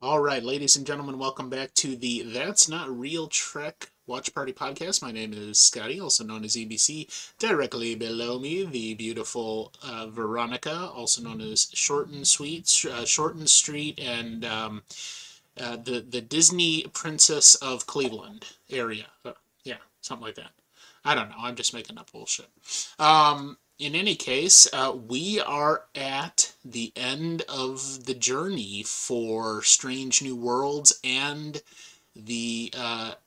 All right, ladies and gentlemen, welcome back to the That's Not Real Trek Watch Party podcast. My name is Scotty, also known as EBC. Directly below me, the beautiful Veronica, also known as Short and Sweet, Short and Street, and the Disney Princess of Cleveland area. Yeah, something like that. I don't know. I'm just making up bullshit. In any case, we are at the end of the journey for Strange New Worlds and the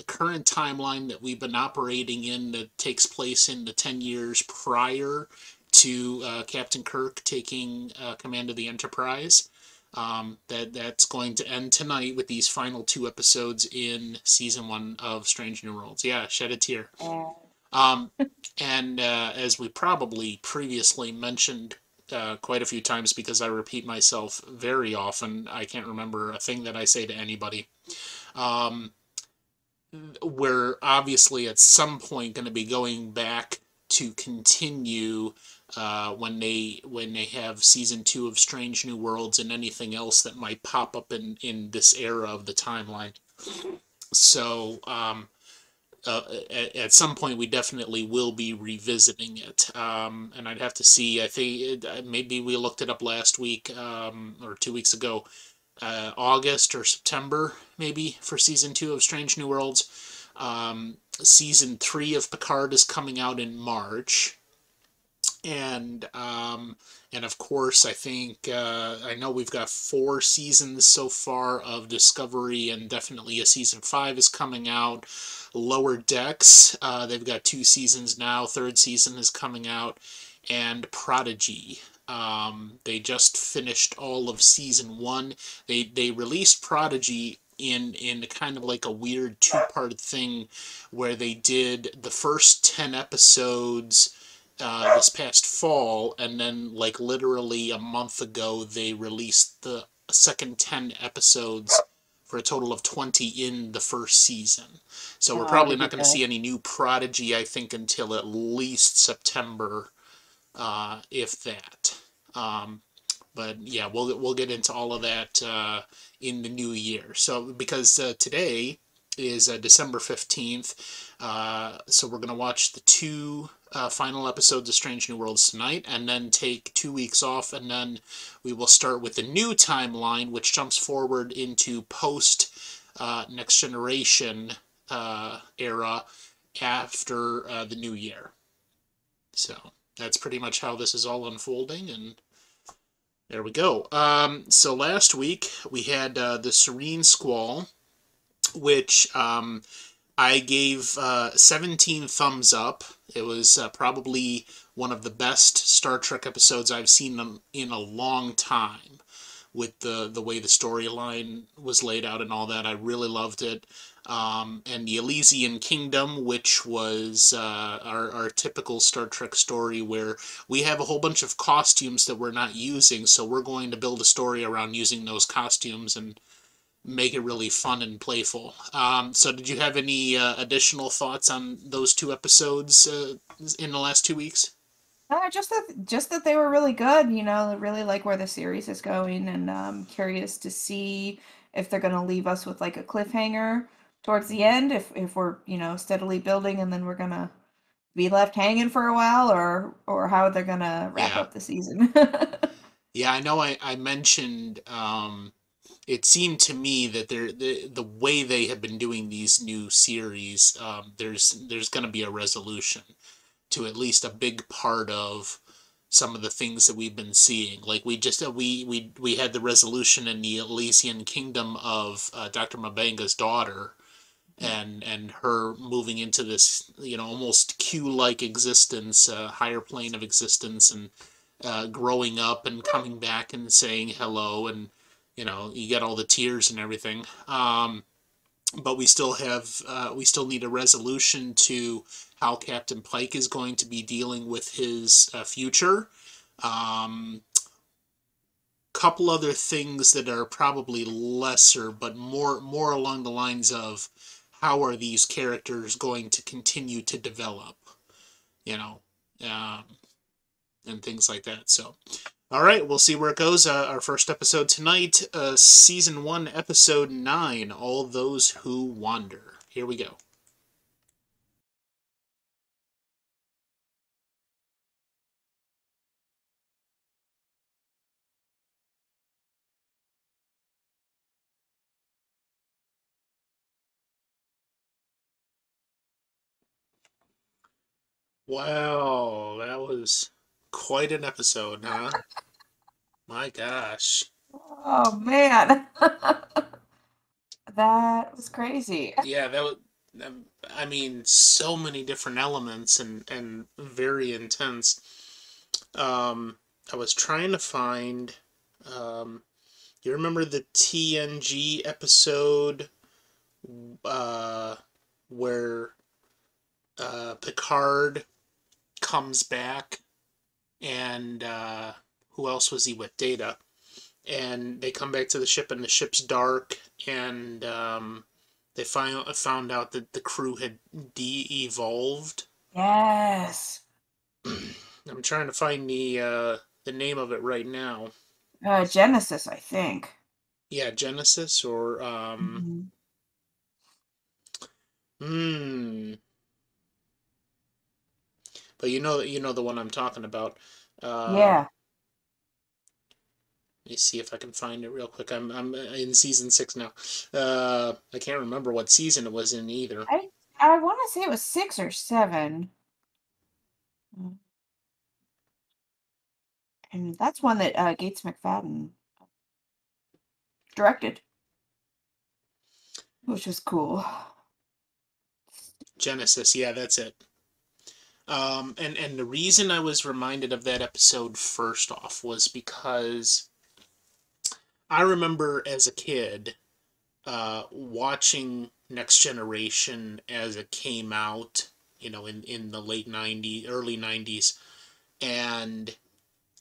current timeline that we've been operating in that takes place in the 10 years prior to Captain Kirk taking command of the Enterprise. That's going to end tonight with these final two episodes in season one of Strange New Worlds. Yeah, shed a tear. Uh, Um, and as we probably previously mentioned quite a few times, because I repeat myself very often, I can't remember a thing that I say to anybody. Um, we're obviously at some point going to be going back to continue when they have season two of Strange New Worlds and anything else that might pop up in this era of the timeline. So at some point we definitely will be revisiting it. And I'd have to see. I think maybe we looked it up last week or 2 weeks ago. August or September, maybe, for season two of Strange New Worlds. Season three of Picard is coming out in March, and of course, I think I know we've got 4 seasons so far of Discovery, and definitely a season five is coming out. Lower Decks, they've got 2 seasons now. Third season is coming out, and Prodigy. They just finished all of season one. They released Prodigy in kind of like a weird two-part thing where they did the first 10 episodes this past fall, and then like literally a month ago they released the second 10 episodes for a total of 20 in the first season. So we're oh, probably did you not going to know? see any new Prodigy, I think, until at least September, if that. Um, but yeah, we'll get into all of that in the new year. So because today is December 15th, so we're gonna watch the two final episodes of Strange New Worlds tonight, and then take 2 weeks off, and then we will start with the new timeline, which jumps forward into post Next Generation era after the new year. So that's pretty much how this is all unfolding, and there we go. So last week we had the Serene Squall, which I gave 17 thumbs up. It was probably one of the best Star Trek episodes I've seen in a long time. With the way the storyline was laid out and all that, I really loved it. And the Elysian Kingdom, which was our typical Star Trek story where we have a whole bunch of costumes that we're not using, so we're going to build a story around using those costumes and make it really fun and playful. So, did you have any additional thoughts on those two episodes in the last 2 weeks? Just that they were really good. Really like where the series is going, and curious to see if they're gonna leave us with like a cliffhanger towards the end. If we're steadily building, and then we're gonna be left hanging for a while, or how they're gonna wrap Yeah. up the season. Yeah, I know I mentioned it seemed to me that the way they have been doing these new series, there's going to be a resolution to at least a big part of some of the things that we've been seeing. Like we just we had the resolution in the Elysian Kingdom of Dr. Mabenga's daughter, and her moving into this almost Q-like existence, higher plane of existence, and growing up and coming back and saying hello, and you get all the tears and everything. But we still need a resolution to how Captain Pike is going to be dealing with his future. Um, Couple other things that are probably lesser, but more along the lines of how are these characters going to continue to develop, you know, um, and things like that. So, All right, we'll see where it goes. Our first episode tonight, season 1, episode 9, All Those Who Wander. Here we go. Wow, that was quite an episode, huh? My gosh. Oh man, that was crazy. Yeah, that was. I mean, so many different elements and very intense. Um, I was trying to find. Um, you remember the TNG episode uh, where Picard comes back and who else was he with? Data. And they come back to the ship and the ship's dark and they found out that the crew had de-evolved. Yes. I'm trying to find the name of it right now. Genesis, I think. Yeah, Genesis or Mhm. hmm. But you know the one I'm talking about. Yeah. Let me see if I can find it real quick. I'm in season 6 now. I can't remember what season it was in either. I want to say it was 6 or 7. Mm. And that's one that Gates McFadden directed, which was cool. Genesis, yeah, that's it. And the reason I was reminded of that episode first off was because I remember as a kid watching Next Generation as it came out, you know, in the late '90s, early '90s, and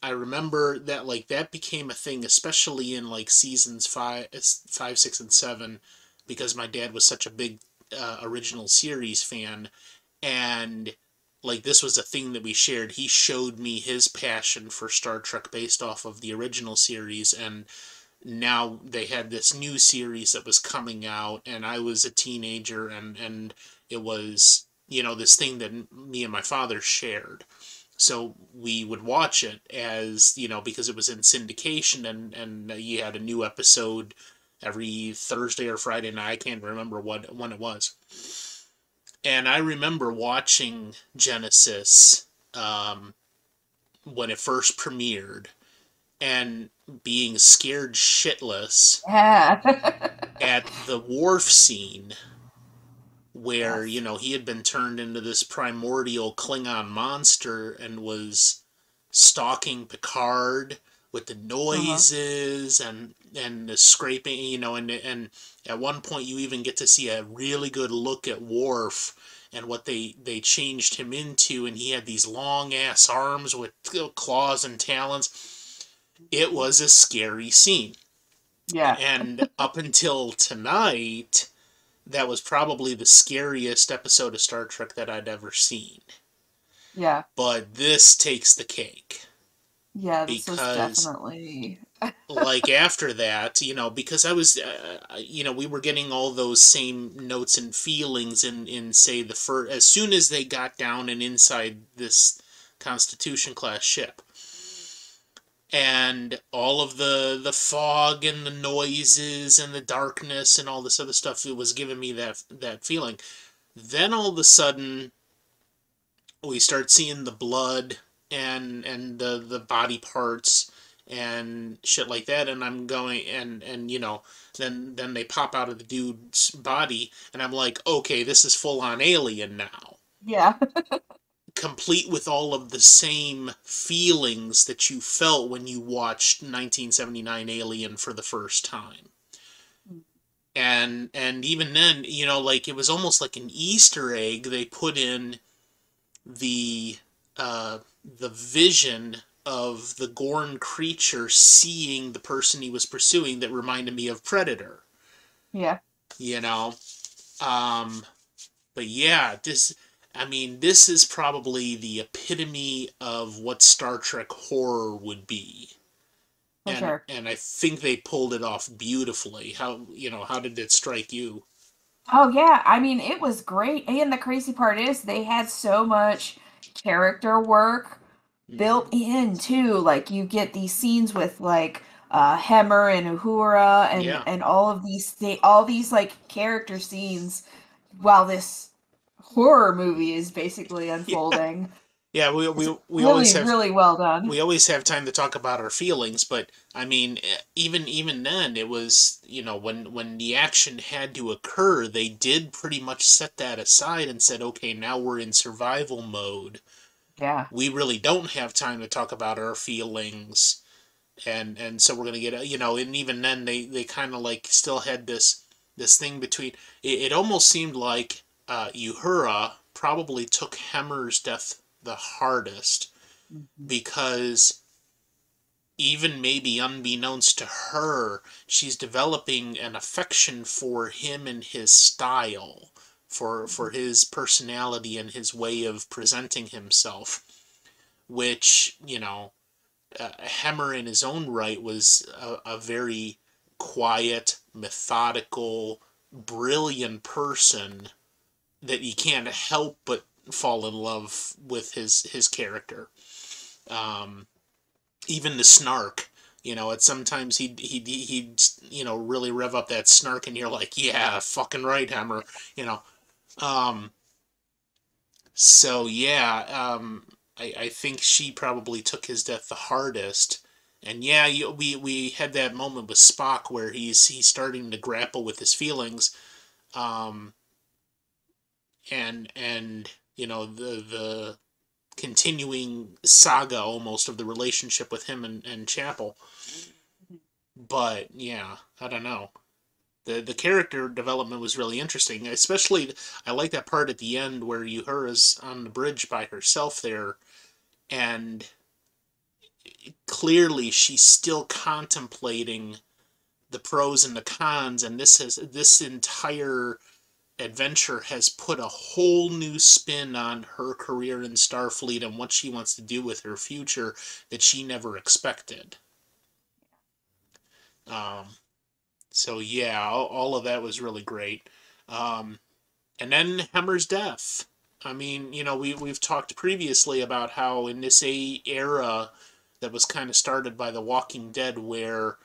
I remember that like that became a thing, especially in like seasons 6, and 7, because my dad was such a big original series fan, and like this was a thing that we shared. He showed me his passion for Star Trek based off of the original series, and now they had this new series that was coming out, and I was a teenager, and it was, you know, this thing that me and my father shared. So we would watch it as, you know, because it was in syndication, and you had a new episode every Thursday or Friday night. I can't remember when it was. And I remember watching Genesis when it first premiered and being scared shitless Yeah. at the wharf scene where, you Yes. know, he had been turned into this primordial Klingon monster and was stalking Picard with the Uh-huh. noises and the scraping, you know, and at one point you even get to see a really good look at Worf and what they changed him into, and he had these long ass arms with claws and talons. It was a scary scene. Yeah. And up until tonight, that was probably the scariest episode of Star Trek that I'd ever seen. Yeah. But this takes the cake Yeah, this was because, definitely. like, after that, you know, because I was, you know, we were getting all those same notes and feelings in say, the first, as soon as they got down and inside this Constitution class ship. And all of the fog and the noises and the darkness and all this other stuff, it was giving me that feeling. Then all of a sudden we start seeing the blood and the body parts and shit like that, and I'm going and you know, then they pop out of the dude's body and I'm like, okay, this is full on Alien now, Yeah. complete with all of the same feelings that you felt when you watched 1979 Alien for the first time. And even then, you know, like it was almost like an Easter egg they put in the the vision of the Gorn creature seeing the person he was pursuing that reminded me of Predator. Yeah. You know, um, but yeah, this. I mean, this is probably the epitome of what Star Trek horror would be. for sure. and I think they pulled it off beautifully. How did it strike you? Oh yeah, I mean it was great. And the crazy part is they had so much character work built Hmm. in too. Like you get these scenes with like Hemmer and Uhura and Yeah. all of these like character scenes while this horror movie is basically Yeah. unfolding. Yeah, It's really, really well done. we always have time to talk about our feelings, but I mean, even then, it was, when the action had to occur, they did pretty much set that aside and said, okay, now we're in survival mode. Yeah. We really don't have time to talk about our feelings, and so we're gonna get, and even then, they kind of like still had this thing between. It almost seemed like Uhura probably took Hemmer's death the hardest Mhm. because even maybe unbeknownst to her, she's developing an affection for him and his style, for his personality and his way of presenting himself, which, Hemmer in his own right was a very quiet, methodical, brilliant person that you can't help but fall in love with his character. Um, Even the snark. At sometimes he'd really rev up that snark, and you're like, yeah, fucking right, Hammer. You know. Um. So yeah. I think she probably took his death the hardest. And yeah, we had that moment with Spock where he's starting to grapple with his feelings. Um. And the continuing saga almost of the relationship with him and Chapel. But yeah, I don't know. The character development was really interesting. Especially, I like that part at the end where Uhura's on the bridge by herself there, and clearly she's still contemplating the pros and the cons. And this entire adventure has put a whole new spin on her career in Starfleet and what she wants to do with her future that she never expected. Um, so yeah, all of that was really great. Um, and then Hemmer's death. I mean, we've talked previously about how in this era that was kind of started by The Walking Dead, where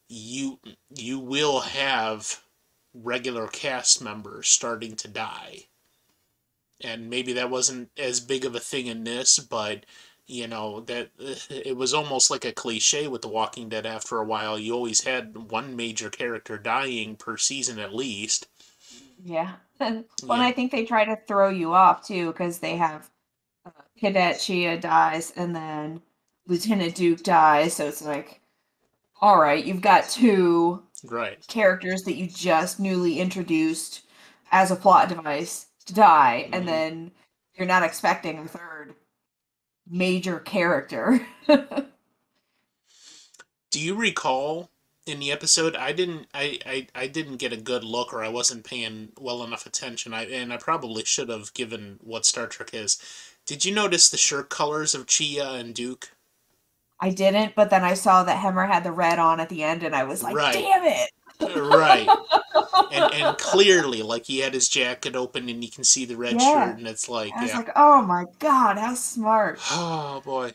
you you will have regular cast members starting to die, and maybe that wasn't as big of a thing in this, but that it was almost like a cliche with The Walking Dead. After a while, you always had one major character dying per season at least. Yeah. Well, and Yeah. I think they try to throw you off too because they have Cadet Chia dies and then Lieutenant Duke dies. So it's like, all right, you've got two Right. characters that you just newly introduced as a plot device to die, and Hmm. then you're not expecting a third major character. Do you recall in the episode? I didn't get a good look, or I wasn't paying well enough attention. I probably should have, given what Star Trek is. Did you notice the shirt colors of Chia and Duke? I didn't, but then I saw that Hemmer had the red on at the end, and I was like, Right. damn it! Right. And clearly, like, he had his jacket open and you can see the red shirt, Yeah. and it's like, I was yeah. like, oh my god, how smart. Oh boy.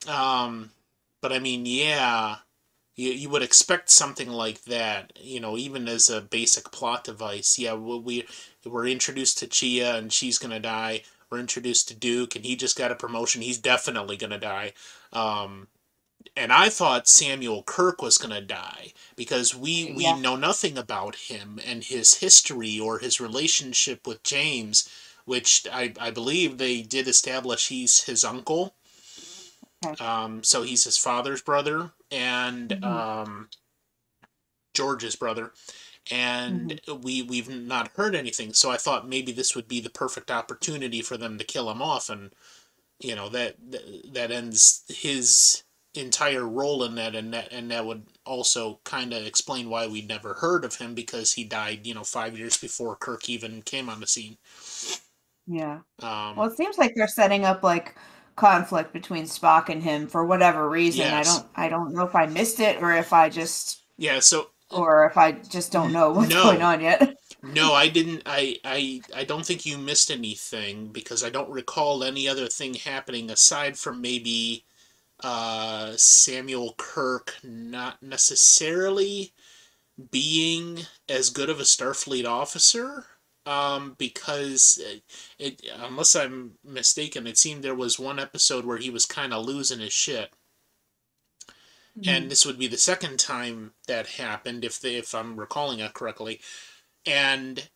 Um but I mean, yeah, you would expect something like that, even as a basic plot device. Yeah, we're introduced to Chia and she's gonna die. We're introduced to Duke and he just got a promotion. He's definitely gonna die. Um, and I thought Samuel Kirk was gonna die because we Yeah. know nothing about him and his history or his relationship with James, which I believe they did establish he's his uncle. Okay. So he's his father's brother and Hmm. George's brother, Hmm. and we've not heard anything. So I thought maybe this would be the perfect opportunity for them to kill him off, and that ends his entire role in that, and that would also kind of explain why we'd never heard of him because he died 5 years before Kirk even came on the scene. Yeah. Um, Well, it seems like they're setting up like conflict between Spock and him for whatever reason. Yes. I don't know if I missed it or if I just Yeah. So or if I just don't know what's going no, on yet. no, I didn't. I don't think you missed anything because I don't recall any other thing happening aside from maybe Samuel Kirk not necessarily being as good of a Starfleet officer. Because unless I'm mistaken, it seemed there was one episode where he was kind of losing his shit, and Mhm. this would be the second time that happened, if I'm recalling it correctly, and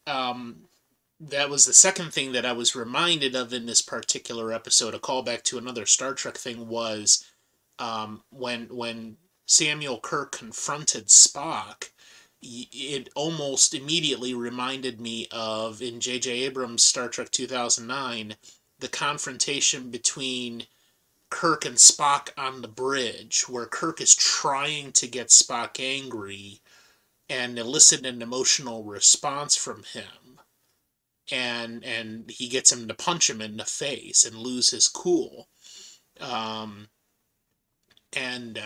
that was the second thing that I was reminded of in this particular episode. A callback to another Star Trek thing was when Samuel Kirk confronted Spock. It almost immediately reminded me of in J.J. Abrams' Star Trek 2009, the confrontation between Kirk and Spock on the bridge, where Kirk is trying to get Spock angry and elicit an emotional response from him, and he gets him to punch him in the face and lose his cool. Um, and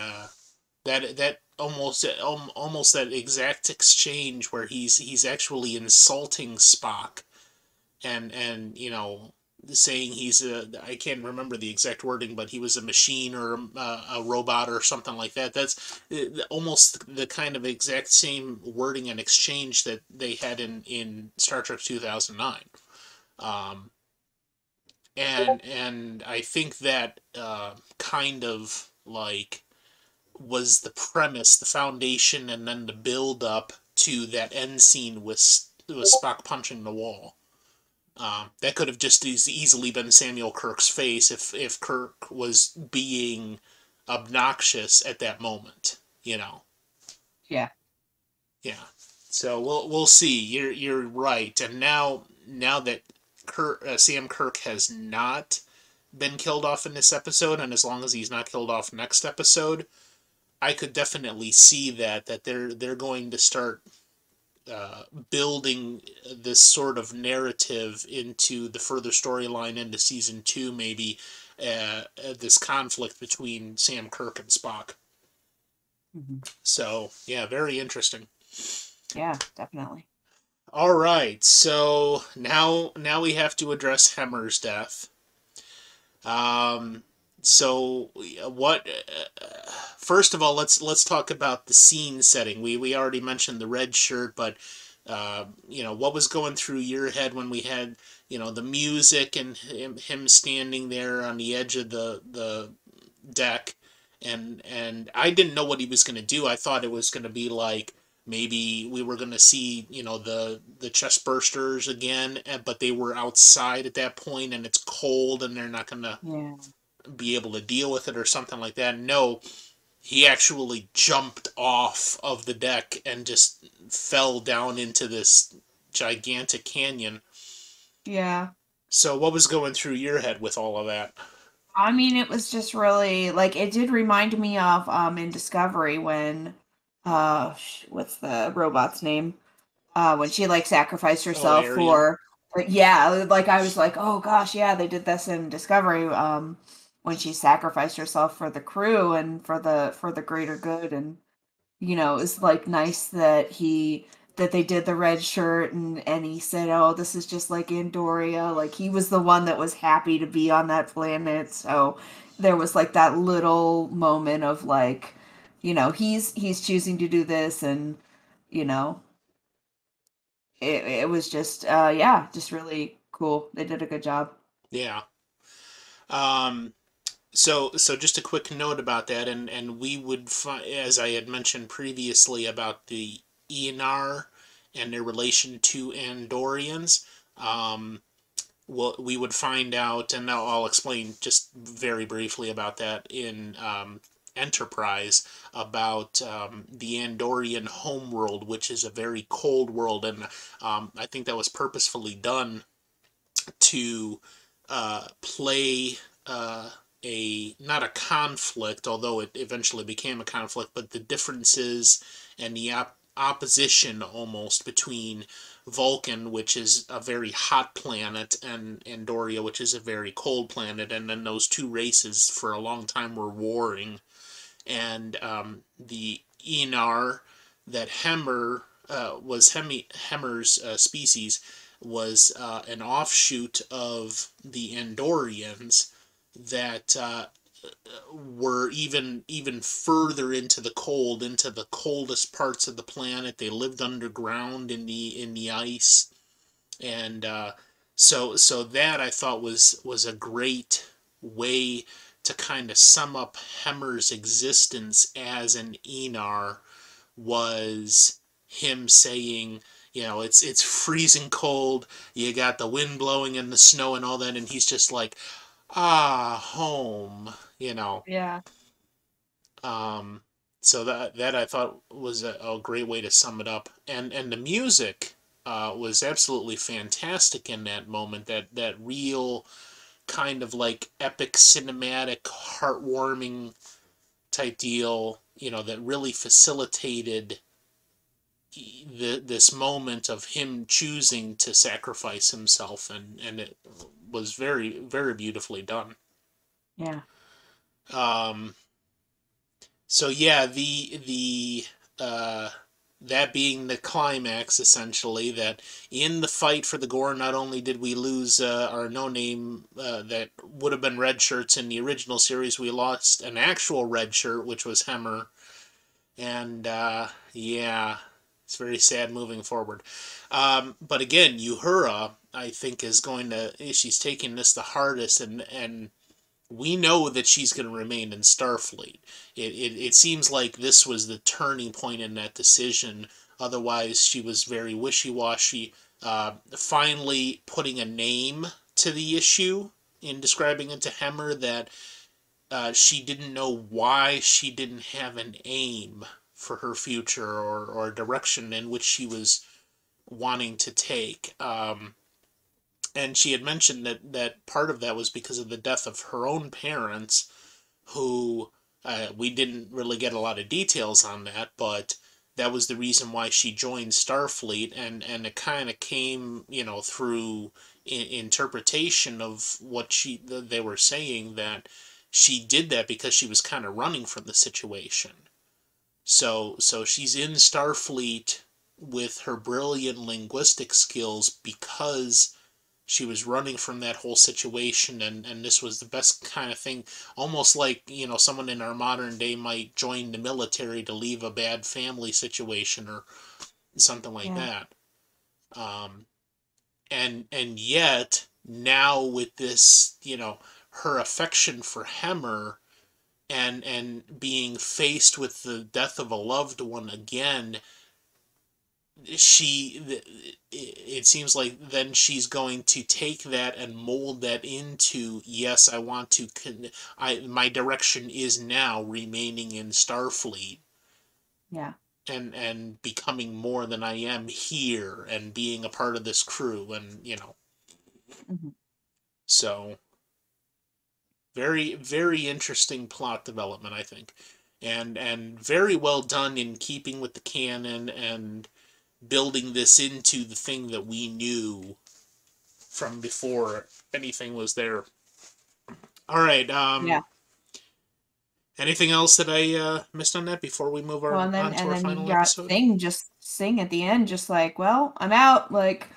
that almost that exact exchange where he's actually insulting Spock and saying he's a, I can't remember the exact wording, but he was a machine or a robot or something like that. That's almost the kind of exact same wording and exchange that they had in Star Trek 2009. Um, and I think that kind of like was the premise, the foundation, and then the build up to that end scene with Spock punching the wall. That could have just as easily been Samuel Kirk's face if Kirk was being obnoxious at that moment. Yeah. Yeah. So we'll see. You're right. And now that Sam Kirk has not been killed off in this episode, and as long as he's not killed off next episode, I could definitely see that they're going to start building this sort of narrative into the further storyline into season two, maybe this conflict between Sam Kirk and Spock. Mhm. So yeah, very interesting. Yeah, definitely. All right, so now we have to address Hemmer's death. Um, so what? First of all, let's talk about the scene setting. We already mentioned the red shirt, but what was going through your head when we had the music and him standing there on the edge of the deck, and I didn't know what he was going to do. I thought it was going to be like maybe we were going to see the chest bursters again, but they were outside at that point and it's cold and they're not going to Yeah. be able to deal with it or something like that. No, he actually jumped off of the deck and just fell down into this gigantic canyon. Yeah. So what was going through your head with all of that? I mean, it was just really like it did remind me of in Discovery when what's the robot's name? When she like sacrificed Oh, herself Arian. for yeah, like I was like, "Oh gosh, yeah, they did this in Discovery when she sacrificed herself for the crew and for the greater good." And it's like nice that they did the red shirt and he said, "Oh, this is just like Andoria." Like he was the one that was happy to be on that planet. So there was like that little moment of like, he's choosing to do this and you know, it was just yeah, just really cool. They did a good job. Yeah. Um, so just a quick note about that, and we would as I had mentioned previously about the Eonar and their relation to Andorians. Um, we would find out, and I'll explain just very briefly about that in Enterprise about the Andorian homeworld, which is a very cold world, and I think that was purposefully done to play a not a conflict, although it eventually became a conflict, but the differences and the opposition almost between Vulcan, which is a very hot planet, and Andoria, which is a very cold planet, and then those two races for a long time were warring, and the Enar that Hemmer's species was an offshoot of the Andorians that were even further into the cold, into the coldest parts of the planet. They lived underground in the ice, and so that I thought was a great way to kind of sum up Hemmer's existence as an Enar, was him saying, it's freezing cold, you got the wind blowing and the snow and all that, and he's just like, home, you know. Yeah. Um, so that I thought was a great way to sum it up, and the music was absolutely fantastic in that moment. That real kind of like epic cinematic, heartwarming type deal, that really facilitated this moment of him choosing to sacrifice himself, and it was very, very beautifully done. Yeah. Um, so yeah, the uh, that being the climax, essentially, that in the fight for the Gore, not only did we lose our no name that would have been red shirts in the original series, we lost an actual red shirt, which was Hemmer, and yeah, it's very sad moving forward. But again, Uhura, I think, she's taking this the hardest, and we know that she's going to remain in Starfleet. It seems like this was the turning point in that decision. Otherwise, she was very wishy-washy. Finally putting a name to the issue in describing it to Hemmer, that she didn't know why she didn't have an aim for her future, or direction in which she was wanting to take. And she had mentioned that part of that was because of the death of her own parents, who we didn't really get a lot of details on that, but that was the reason why she joined Starfleet, and it kind of came, through interpretation of what they were saying, that she did that because she was kind of running from the situation. So she's in Starfleet with her brilliant linguistic skills because she was running from that whole situation, and this was the best kind of thing, almost like, someone in our modern day might join the military to leave a bad family situation or something like Yeah. that. um, and yet now with this, her affection for Hemmer, and being faced with the death of a loved one again, it seems like then she's going to take that and mold that into, yes, I want to my direction is now remaining in Starfleet, Yeah. and becoming more than I am here, and being a part of this crew, and Hmm. so very, very interesting plot development, I think, and very well done in keeping with the canon, and building this into the thing that we knew from before anything was there. All right. Yeah. Anything else that I missed on that before we move Well, on to and our then you final got episode? Thing just sing at the end, just like, well, I'm out. Like,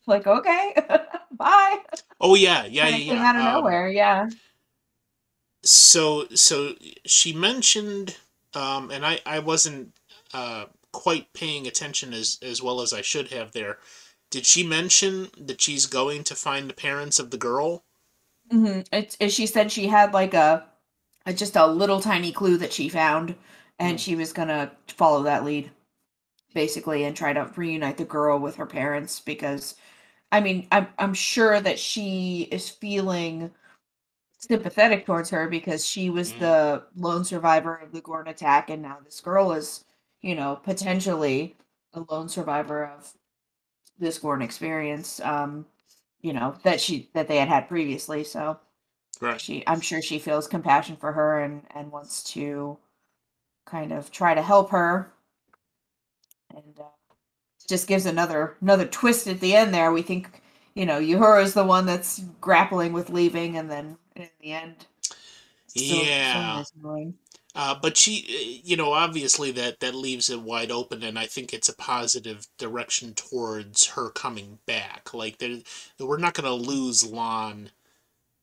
like, okay, bye. Oh yeah, yeah, Kind of came yeah, out of yeah. nowhere. Yeah. So she mentioned, and I wasn't quite paying attention as well as I should have there. Did she mention that she's going to find the parents of the girl? She said she had like a just a little tiny clue that she found, and Hmm. she was gonna follow that lead basically and try to reunite the girl with her parents because I mean I'm sure that she is feeling sympathetic towards her because she was Hmm. the lone survivor of the Gorn attack, and now this girl is, potentially a lone survivor of this Gorn experience, that they had previously. So Right. I'm sure she feels compassion for her and wants to kind of try to help her and just gives another twist at the end there. We think, Uhura is the one that's grappling with leaving, and then in the end, still Yeah. is going. But she, obviously that leaves it wide open, and I think it's a positive direction towards her coming back. Like, we're not going to lose Lon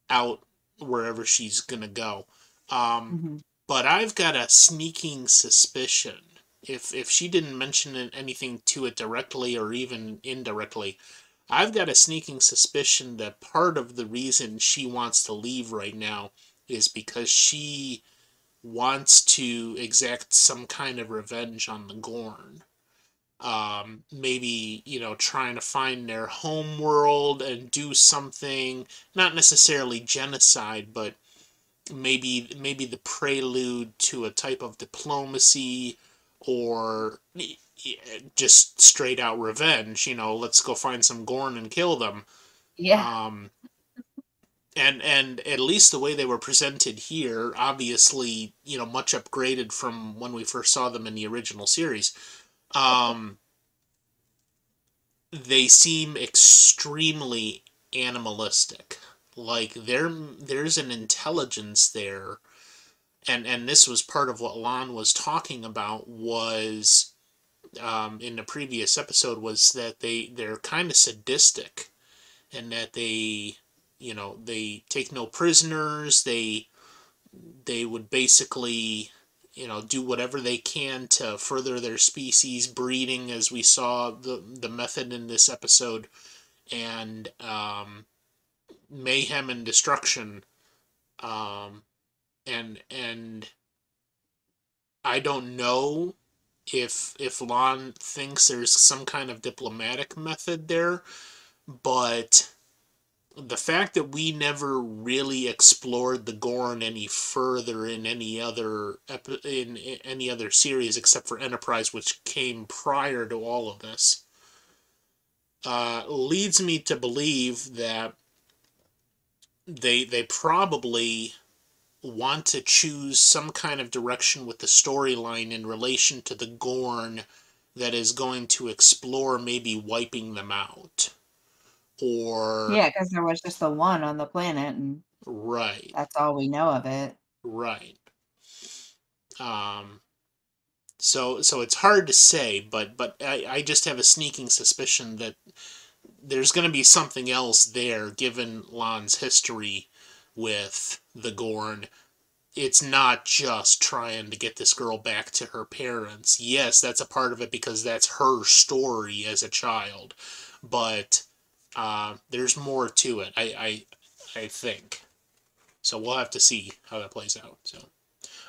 out wherever she's going to go. Um, Hmm. but I've got a sneaking suspicion, if she didn't mention anything to it directly or even indirectly, I've got a sneaking suspicion that part of the reason she wants to leave right now is because she wants to exact some kind of revenge on the Gorn. Maybe, trying to find their home world and do something, not necessarily genocide, but maybe the prelude to a type of diplomacy, or just straight out revenge. Let's go find some Gorn and kill them. Yeah. Um, and at least the way they were presented here, obviously, much upgraded from when we first saw them in the original series. Um, they seem extremely animalistic. Like, there's an intelligence there, and this was part of what Lon was talking about, was in the previous episode, was that they're kind of sadistic, and that they take no prisoners. They would basically, do whatever they can to further their species breeding, as we saw the method in this episode, and mayhem and destruction. Um, and I don't know if Lon thinks there's some kind of diplomatic method there, but the fact that we never really explored the Gorn any further in any other in any other series except for Enterprise, which came prior to all of this, leads me to believe that they probably want to choose some kind of direction with the storyline in relation to the Gorn that is going to explore maybe wiping them out. Or, Yeah, because there was just the one on the planet, and right, that's all we know of it. right. Um, so it's hard to say, but I just have a sneaking suspicion that there's going to be something else there, given Lon's history with the Gorn. It's not just trying to get this girl back to her parents. Yes, that's a part of it because that's her story as a child, but there's more to it. I think. So we'll have to see how that plays out. So,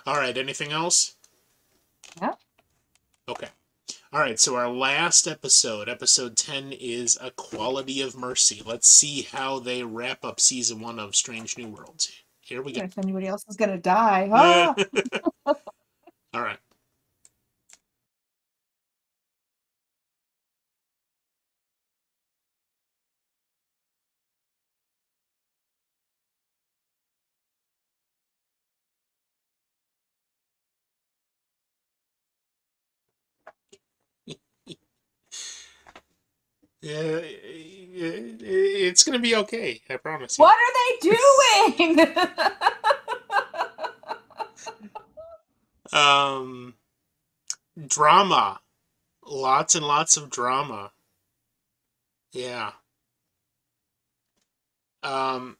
all right. Anything else? Yeah. Okay. All right. So our last episode, episode 10, is A Quality of Mercy. Let's see how they wrap up season 1 of Strange New Worlds. Here we go. If anybody else is gonna die, ah! All right. Yeah, it's gonna be okay. I promise you. What are they doing? Um, Drama, lots and lots of drama. Yeah. Um,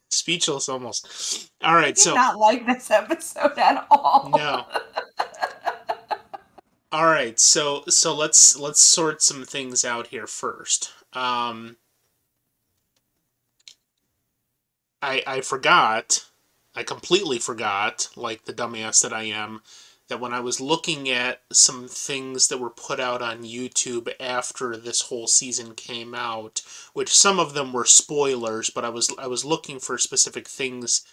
Speechless almost. All I right, did so not like this episode at all. no. All right, so let's sort some things out here first. I forgot, I completely forgot, like the dumbass that I am, that when I was looking at some things that were put out on YouTube after this whole season came out, which some of them were spoilers, but I was looking for specific things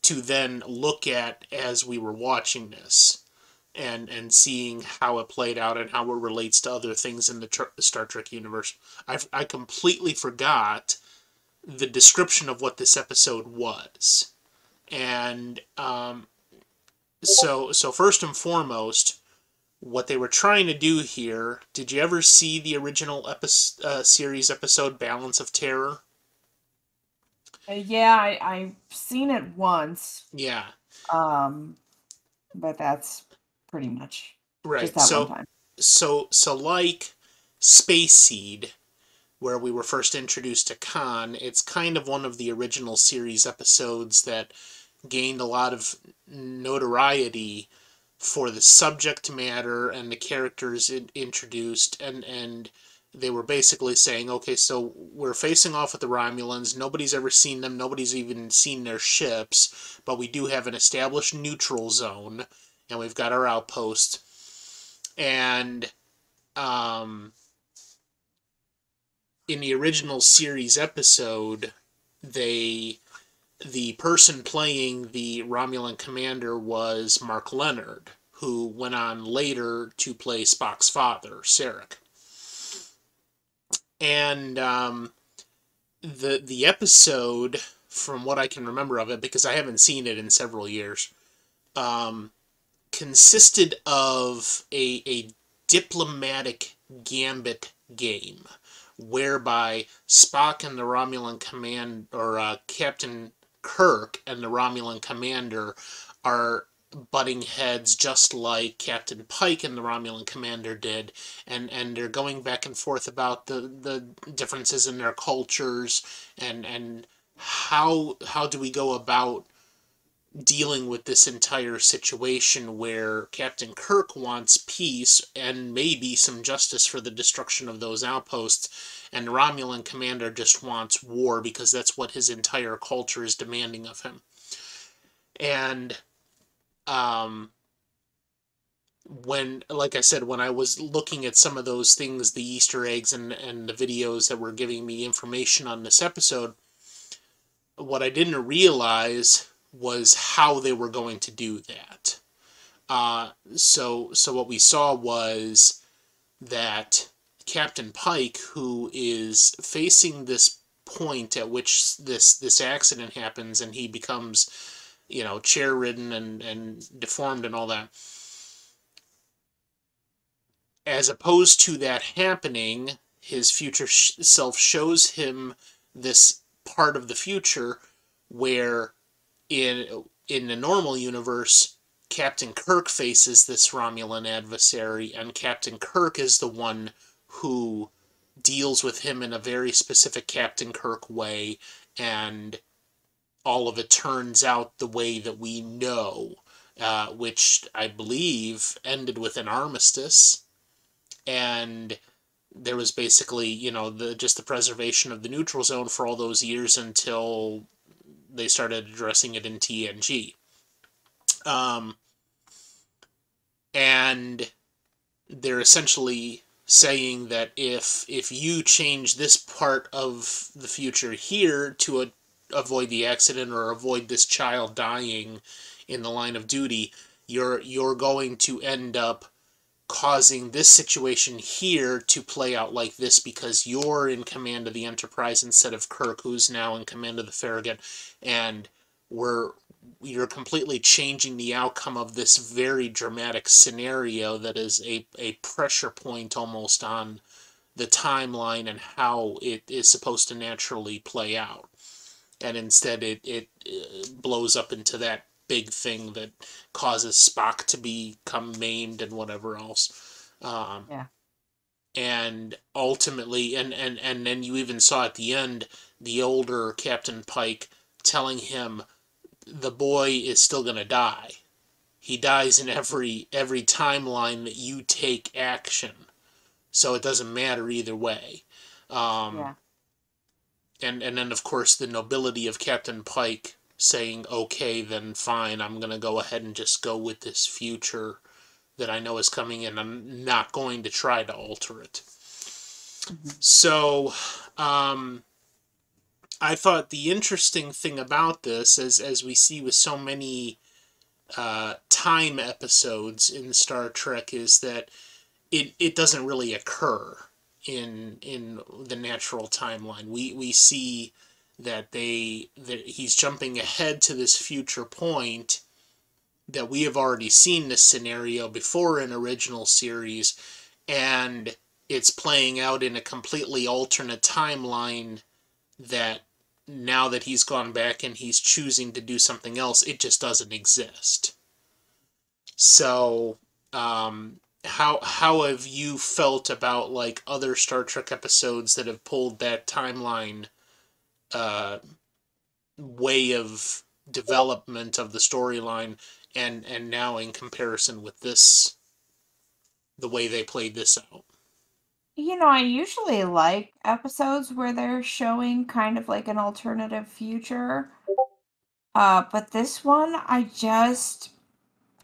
to then look at as we were watching this, and seeing how it played out and how it relates to other things in the Star Trek universe. I completely forgot the description of what this episode was. And so first and foremost, what they were trying to do here. Did you ever see the original series episode Balance of Terror? Yeah, I've seen it once, Yeah, um, but that's pretty much just right. that one So, time. like Space Seed, where we were first introduced to Khan, it's kind of one of the original series episodes that gained a lot of notoriety for the subject matter and the characters introduced, and they were basically saying, okay, so we're facing off with the Romulans. Nobody's ever seen them. Nobody's even seen their ships, but we do have an established neutral zone, and we've got our outpost. And in the original series episode, they the person playing the Romulan commander was Mark Leonard, who went on later to play Spock's father, Sarek. And the episode, from what I can remember of it, because I haven't seen it in several years, um, consisted of a diplomatic gambit game whereby Spock and the Romulan command, or Captain Kirk and the Romulan commander, are butting heads just like Captain Pike and the Romulan commander did, and they're going back and forth about the differences in their cultures, and how do we go about dealing with this entire situation where Captain Kirk wants peace and maybe some justice for the destruction of those outposts, and the Romulan commander just wants war because that's what his entire culture is demanding of him. And um, like I said, when I was looking at some of those things, the Easter eggs and the videos that were giving me information on this episode, what I didn't realize was how they were going to do that. So what we saw was that Captain Pike, who is facing this point at which this accident happens and he becomes, chair ridden and deformed and all that, as opposed to that happening, his future self shows him this part of the future where in the normal universe, Captain Kirk faces this Romulan adversary, and Captain Kirk is the one who deals with him in a very specific Captain Kirk way, and all of it turns out the way that we know, which I believe ended with an armistice, and there was basically, just the preservation of the neutral zone for all those years until they started addressing it in TNG. Um, and they're essentially saying that if you change this part of the future here to avoid the accident or avoid this child dying in the line of duty, you're going to end up causing this situation here to play out like this because you're in command of the Enterprise instead of Kirk, who's now in command of the Farragut, and you're completely changing the outcome of this very dramatic scenario that is a pressure point almost on the timeline and how it is supposed to naturally play out. And instead it blows up into that big thing that causes Spock to become maimed and whatever else. Yeah. And ultimately, and then you even saw at the end the older Captain Pike telling him the boy is still going to die. He dies in every timeline that you take action. So it doesn't matter either way. Yeah. And then, of course, the nobility of Captain Pike saying, okay, then fine, I'm going to go ahead and just go with this future that I know is coming, and I'm not going to try to alter it. Mm-hmm. So, I thought the interesting thing about this, as we see with so many time episodes in Star Trek, is that it doesn't really occur in the natural timeline. We see that he's jumping ahead to this future point, that we have already seen this scenario before in original series, and it's playing out in a completely alternate timeline that now that he's gone back and he's choosing to do something else, it just doesn't exist. So, how have you felt about like other Star Trek episodes that have pulled that timeline uh, way of development of the storyline, and now in comparison with this, the way they played this out? I usually like episodes where they're showing kind of like an alternative future. But this one,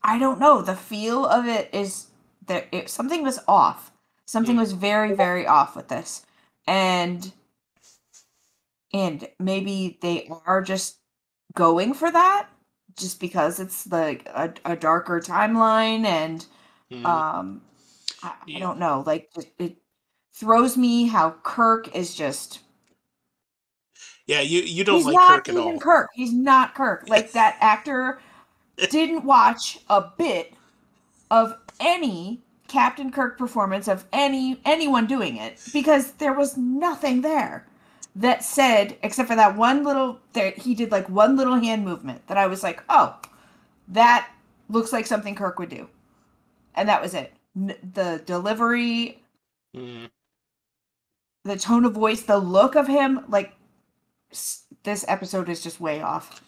I don't know. The feel of it is that something was off. Something Mm, was very, very off with this. And maybe they are just going for that just because it's like a darker timeline and mm, um I yeah, don't know, like it throws me how Kirk is just yeah. You don't he's like not Kirk at even all. Kirk. He's not Kirk. Like that actor didn't watch a bit of any Captain Kirk performance of anyone doing it because there was nothing there that said except for that one little that he did like one little hand movement that I was like, "Oh, that looks like something Kirk would do." And that was it. The delivery, Mm. the tone of voice, the look of him, like this episode is just way off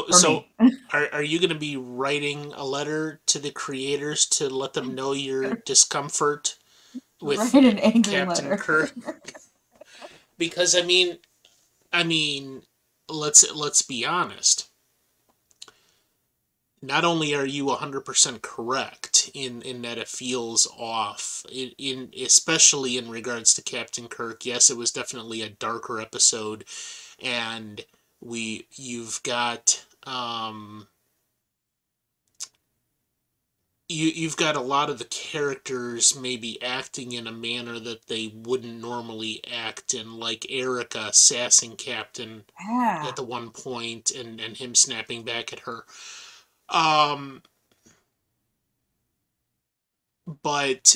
for So me. are you going to be writing a letter to the creators to let them know your discomfort Write with an angry Captain letter. Kirk? Because I mean, let's be honest. Not only are you 100% correct in that it feels off, in especially in regards to Captain Kirk. Yes, it was definitely a darker episode, and you've got you've got a lot of the characters maybe acting in a manner that they wouldn't normally act in, like Erica sassing Captain Yeah. at the one point, and him snapping back at her. Um, but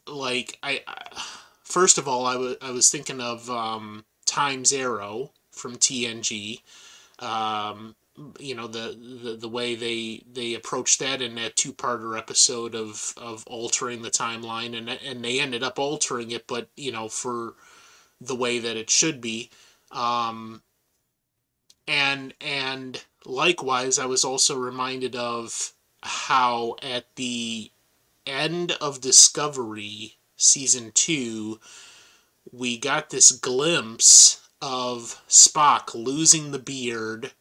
like first of all, I was thinking of Time's Arrow from TNG. Um, the way they approached that in that two-parter episode of altering the timeline, and they ended up altering it, but for the way that it should be. Um, and likewise, I was also reminded of how at the end of Discovery season 2, we got this glimpse of Spock losing the beard,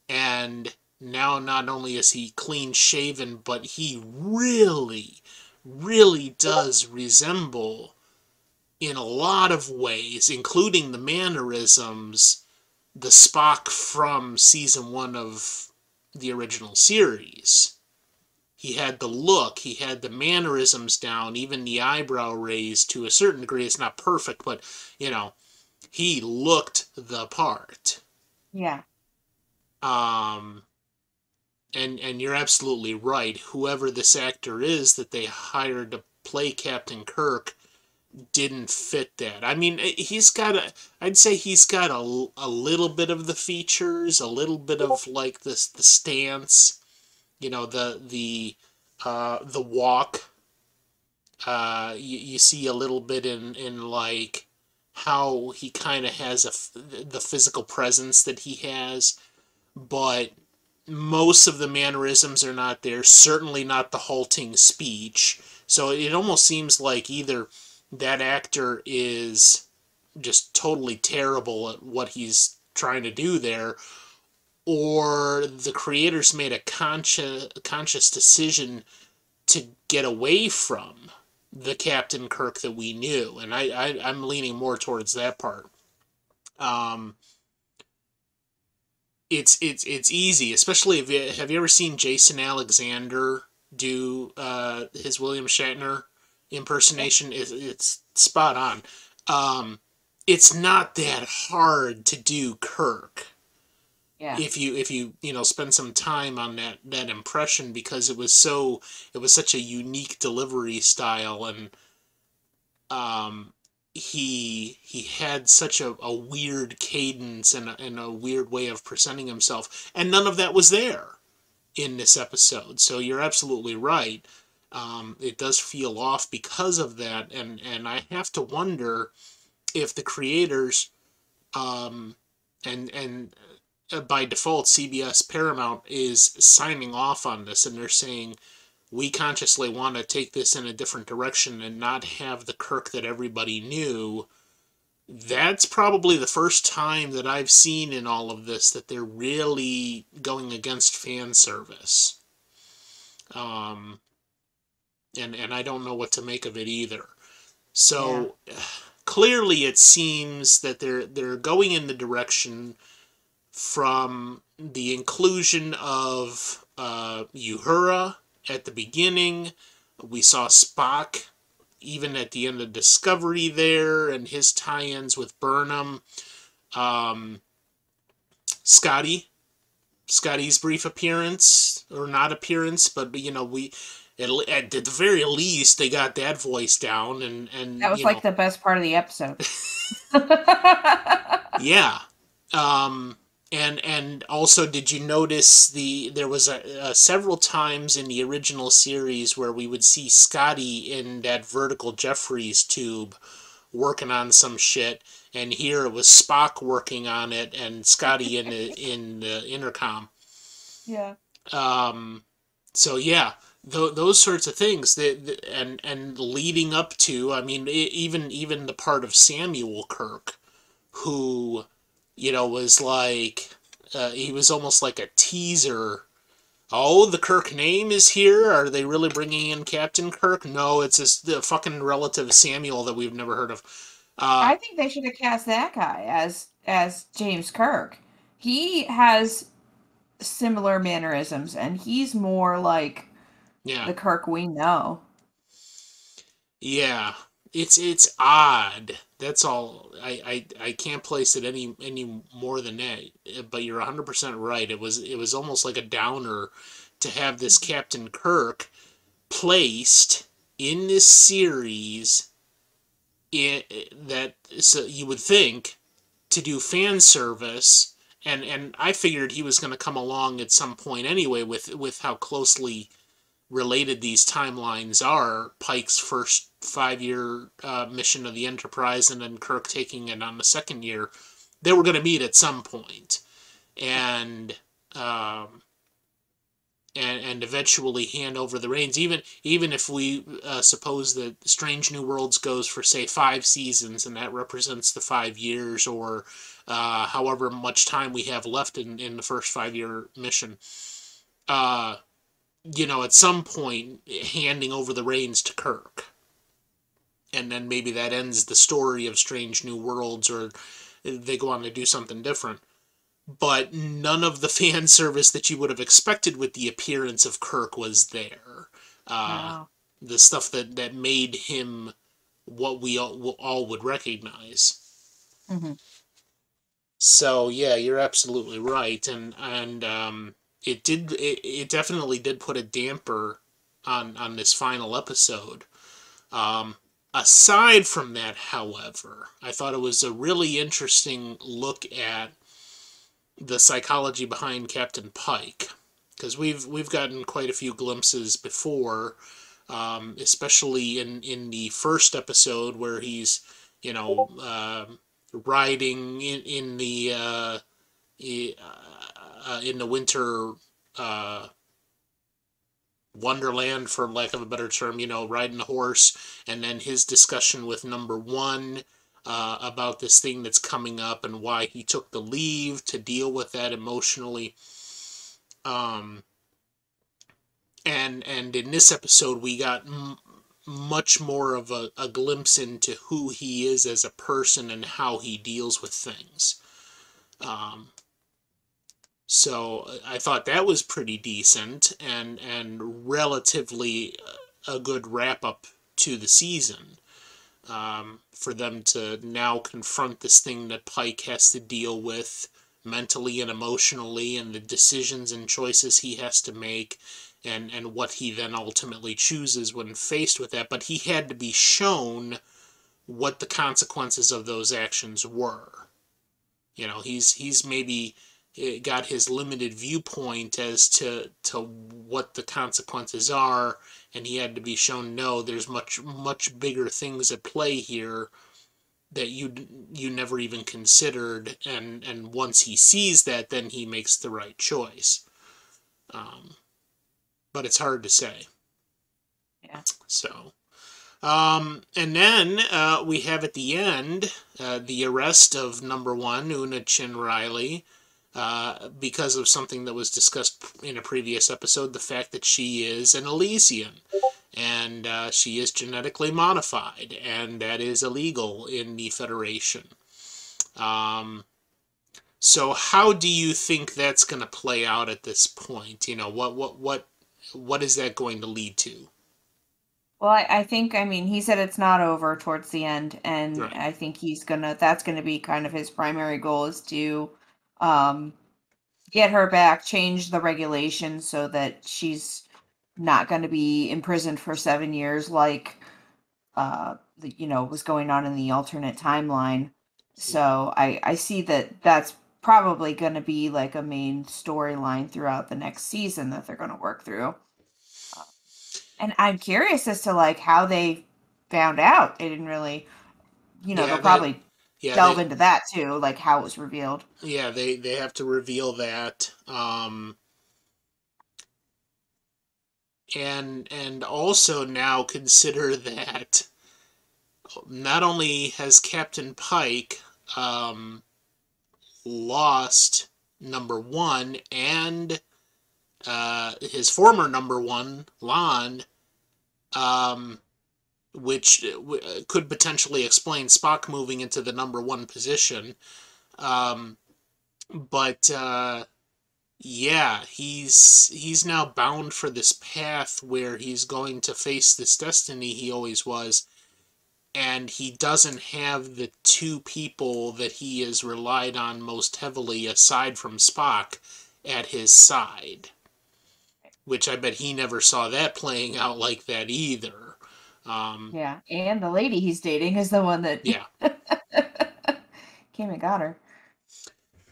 and now not only is he clean shaven, but he really, really does resemble, in a lot of ways, including the mannerisms, the Spock from season 1 of the original series. He had the look, he had the mannerisms down, even the eyebrow raised to a certain degree. It's not perfect, but you know, he looked the part. Yeah. Um, and you're absolutely right. Whoever this actor is that they hired to play Captain Kirk didn't fit that. I mean, I'd say he's got a little bit of the features, a little bit of like this the stance, the walk. You see a little bit in like how he kind of has the physical presence that he has, but most of the mannerisms are not there. Certainly not the halting speech. So it almost seems like either that actor is just totally terrible at what he's trying to do there, or the creators made a conscious decision to get away from the Captain Kirk that we knew, and I'm leaning more towards that part. Um, it's easy, especially if have you ever seen Jason Alexander do his William Shatner impersonation? It's spot on. Um, it's not that hard to do Kirk. Yeah. if you spend some time on that impression, because it was such a unique delivery style, and um he had such a weird cadence and a weird way of presenting himself, and none of that was there in this episode. So you're absolutely right. It does feel off because of that, and I have to wonder if the creators, um, and by default CBS Paramount is signing off on this, and they're saying we consciously want to take this in a different direction and not have the Kirk that everybody knew. That's probably the first time that I've seen in all of this that they're really going against fan service. Um, and I don't know what to make of it either. Yeah. So clearly it seems that they're going in the direction from the inclusion of Uhura at the beginning. We saw Spock even at the end of Discovery there, and his tie-ins with Burnham. Um, Scotty, Scotty's brief appearance or not appearance, but we at the very least they got that voice down, That and was like the best part of the episode. yeah. Um, and also, did you notice there was several times in the original series where we would see Scotty in that vertical Jeffries tube working on some shit, and here it was Spock working on it and Scotty in the intercom. Yeah. Um, so yeah, those sorts of things and leading up to, I mean, even the part of Samuel Kirk, who was like, he was almost like a teaser. Oh, the Kirk name is here. Are they really bringing in Captain Kirk? No, it's the fucking relative Samuel that we've never heard of. Uh, I think they should have cast that guy as James Kirk. He has similar mannerisms, and he's more like yeah, the Kirk we know. yeah. It's odd. That's all. I can't place it any more than that. But you're 100% right. It was almost like a downer to have this Captain Kirk placed in this series, that, so you would think, to do fan service, and I figured he was going to come along at some point anyway, with how closely related these timelines are. Pike's first 5 year mission of the Enterprise, and then Kirk taking it on the second year. They were going to meet at some point, and um, and eventually hand over the reins. Even if we suppose that Strange New Worlds goes for, say, 5 seasons, and that represents the 5 years, or however much time we have left in the first 5 year mission. Uh, at some point, handing over the reins to Kirk, and then maybe that ends the story of Strange New Worlds, or they go on to do something different. But none of the fan service that you would have expected with the appearance of Kirk was there. Uh, No. the stuff that made him what we all would recognize. Hmm. So yeah, you're absolutely right, and it definitely did put a damper on this final episode. Um, Aside from that, however, I thought it was a really interesting look at the psychology behind Captain Pike, because we've gotten quite a few glimpses before, especially in the first episode where he's riding in the winter uh, wonderland, for lack of a better term, riding the horse, and then his discussion with number one about this thing that's coming up and why he took the leave to deal with that emotionally. Um, and in this episode, we got much more of a glimpse into who he is as a person and how he deals with things. Um, so I thought that was pretty decent, and relatively a good wrap up to the season, for them to now confront this thing that Pike has to deal with mentally and emotionally, and the decisions and choices he has to make, and what he then ultimately chooses when faced with that. But he had to be shown what the consequences of those actions were. He's maybe got his limited viewpoint as to what the consequences are, and he had to be shown, no, there's much bigger things at play here that you never even considered, and once he sees that, then he makes the right choice. But it's hard to say. Yeah. So, and then we have at the end the arrest of number one, Una Chin Riley, because of something that was discussed in a previous episode, the fact that she is an Elysian, and she is genetically modified, and that is illegal in the Federation. So how do you think that's going to play out at this point? What is that going to lead to? Well, I think, I mean, he said it's not over towards the end, and Right. I think that's gonna be kind of his primary goal is to um, get her back, change the regulations so that she's not gonna be imprisoned for 7 years like, was going on in the alternate timeline. So I see that that's probably gonna be like a main storyline throughout the next season that they're gonna work through. And I'm curious as to like how they found out. They didn't really, Yeah, they'll probably yeah, delve into that too, like how it was revealed. they have to reveal that. And also now consider that not only has Captain Pike lost number one, and his former number one, Lon, um, which could potentially explain Spock moving into the number one position. Um, but yeah, he's now bound for this path where he's going to face this destiny he always was, and he doesn't have the two people that he has relied on most heavily aside from Spock at his side, which I bet he never saw that playing out like that either. Yeah, and the lady he's dating is the one that Yeah. came and got her.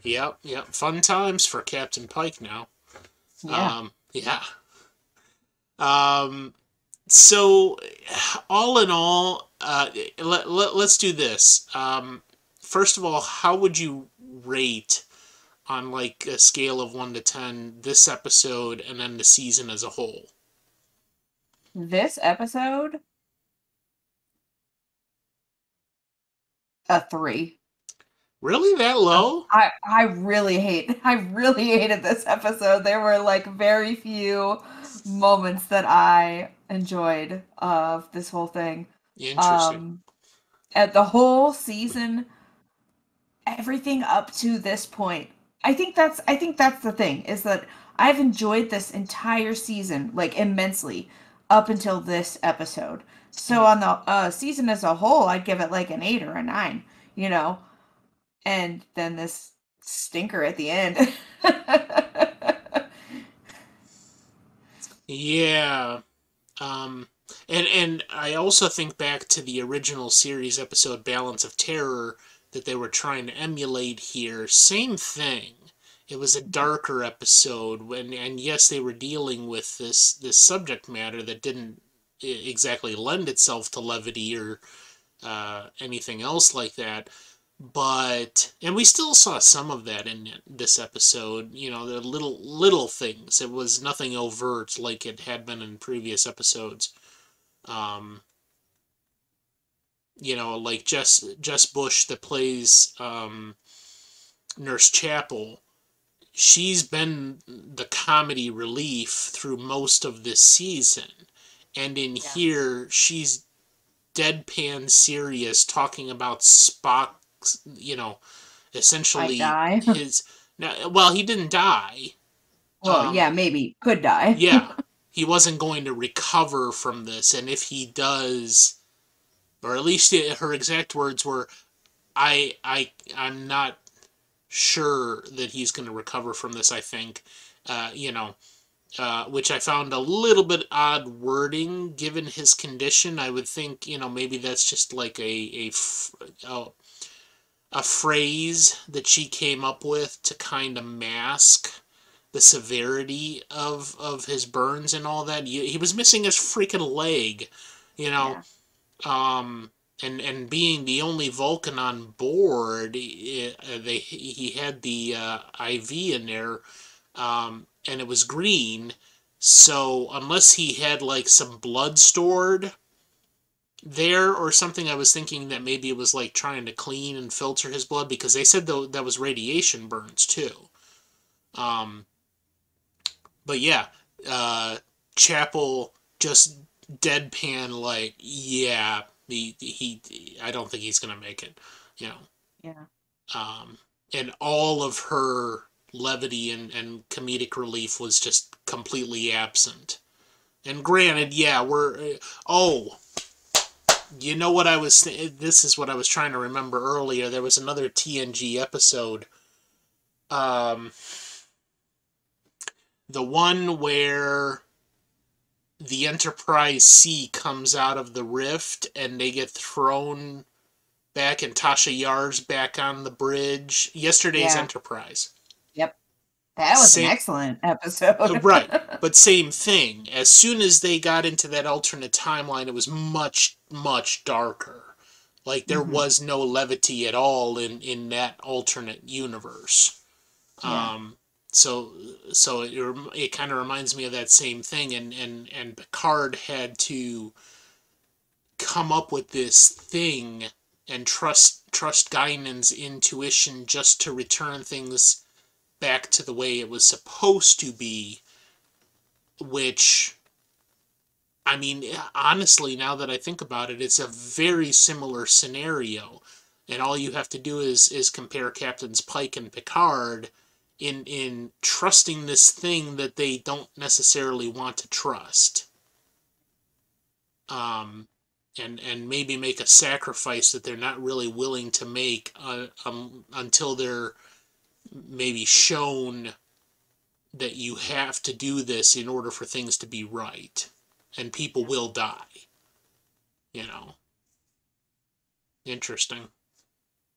Yep, yep. Fun times for Captain Pike now. Yeah. Yeah. Um, so, all in all, let's do this. First of all, how would you rate on like a scale of 1 to 10 this episode and then the season as a whole? This episode, a 3. Really that low? I really hated this episode. There were like very few moments that I enjoyed of this whole thing. Interesting. Um at the whole season, everything up to this point. I think that's the thing is that I've enjoyed this entire season like immensely up until this episode. So on the season as a whole, I'd give it like an 8 or a 9, you know. And then this stinker at the end. Yeah. Um, and I also think back to the original series episode Balance of Terror that they were trying to emulate here. Same thing. It was a darker episode when, and yes, they were dealing with this subject matter that didn't exactly lend itself to levity or anything else like that. But and we still saw some of that in this episode. The little things. It was nothing overt like it had been in previous episodes. Um, like Jess Bush that plays Nurse Chapel. She's been the comedy relief through most of this season, and in Yeah. here she's deadpan serious, talking about Spock's, I essentially die. his. Now, well, he didn't die. Well, yeah, maybe could die. Yeah, he wasn't going to recover from this, and if he does, or at least her exact words were, I'm not sure that he's going to recover from this. I think, you know, which I found a little bit odd wording given his condition. I would think, you know, maybe that's just like a phrase that she came up with to kind of mask the severity of his burns and all that. He was missing his freaking leg, you know. Yeah. Um, and being the only Vulcan on board, he had the IV in there, and it was green. So unless he had like some blood stored there or something, I was thinking that maybe it was like trying to clean and filter his blood, because they said though that was radiation burns too. Um, but yeah, uh, Chapel just deadpan like, yeah, I don't think he's gonna make it, you know. Yeah. Um, and all of her levity and comedic relief was just completely absent. And granted, yeah, oh, you know what I was, this is what I was trying to remember earlier. There was another TNG episode, um, the one where the Enterprise C comes out of the rift and they get thrown back, and Tasha Yar's back on the bridge. Yesterday's Yeah. Enterprise. Yep. That was an Same, excellent episode. right, but same thing. As soon as they got into that alternate timeline, it was much, much darker. Like there Hmm. was no levity at all in that alternate universe. Yeah. Um, so it kind of reminds me of that same thing, and Picard had to come up with this thing and trust Guinan's intuition just to return things back to the way it was supposed to be, which, I mean, honestly, now that I think about it, it's a very similar scenario. And all you have to do is compare Captains Pike and Picard in trusting this thing that they don't necessarily want to trust. Um, and maybe make a sacrifice that they're not really willing to make until they're maybe shown that you have to do this in order for things to be right, and people Yeah. will die, you know. Interesting.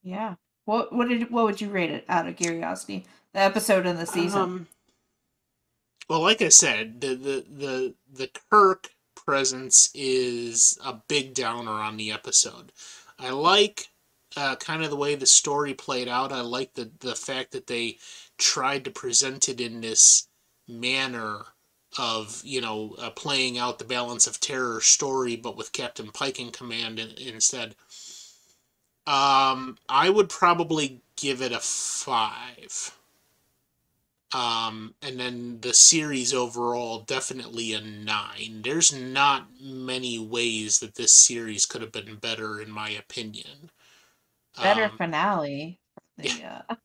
Yeah. What would you rate it out of curiosity? The episode and the season. um well, like I said, the Kirk presence is a big downer on the episode. I like kind of the way the story played out. I like the fact that they tried to present it in this manner of, you know, playing out the Balance of Terror story, but with Captain Pike in command instead. I would probably give it a 5. And then the series overall, definitely a 9. There's not many ways that this series could have been better, in my opinion. Better Um, finale. yeah. The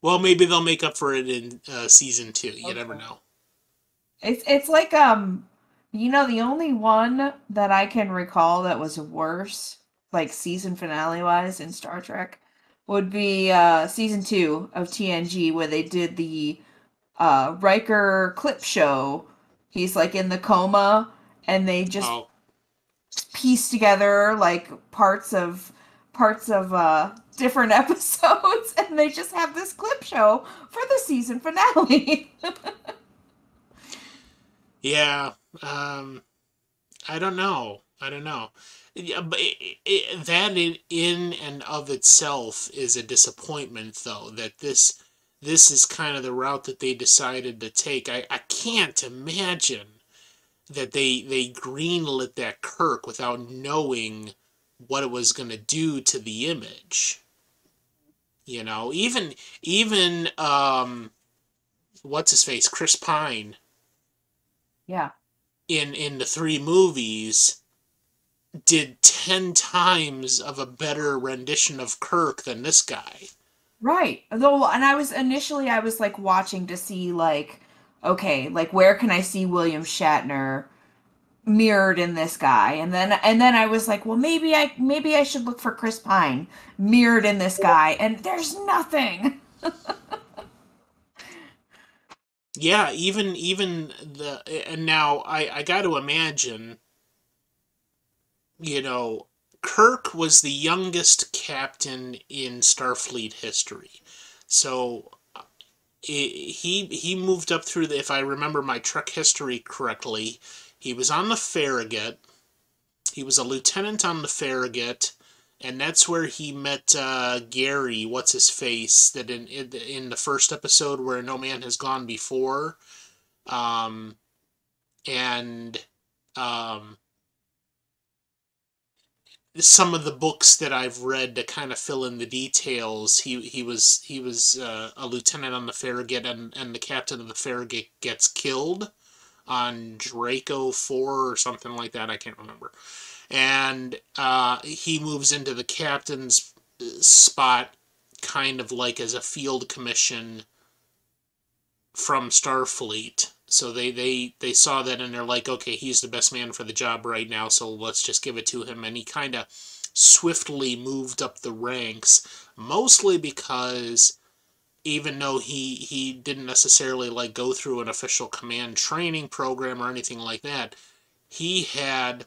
Well, maybe they'll make up for it in season 2. You never Okay. know. It's like the only one that I can recall that was worse, like season finale wise in Star Trek, would be season 2 of TNG where they did the Riker clip show. He's like in the coma and they just Oh, piece together like parts of different episodes and they just have this clip show for the season finale. yeah. I don't know. I don't know. Yeah, but that in and of itself is a disappointment, though. That this is kind of the route that they decided to take. I can't imagine that they greenlit that Kirk without knowing what it was going to do to the image. You know, even what's his face, Chris Pine, Yeah. in the 3 movies did 10 times of a better rendition of Kirk than this guy. Right. Though, and I was like watching to see like, okay, like where can I see William Shatner mirrored in this guy, and then I was like, well, maybe I should look for Chris Pine mirrored in this guy, and there's nothing. Yeah, even the and now I got to imagine, you know, Kirk was the youngest captain in Starfleet history. So he moved up through the, if I remember my Trek history correctly, he was on the Farragut. He was a lieutenant on the Farragut, and that's where he met Gary. What's his face? That in the first episode where No Man Has Gone Before, um, and um, some of the books that I've read to kind of fill in the details. He was a lieutenant on the Farragut, and the captain of the Farragut gets killed on Draco 4 or something like that. I can't remember. And he moves into the captain's spot, kind of like as a field commission from Starfleet. So they saw that and they're like, okay, he's the best man for the job right now, so let's just give it to him. And he kind of swiftly moved up the ranks, mostly because even though he didn't necessarily like go through an official command training program or anything like that, he had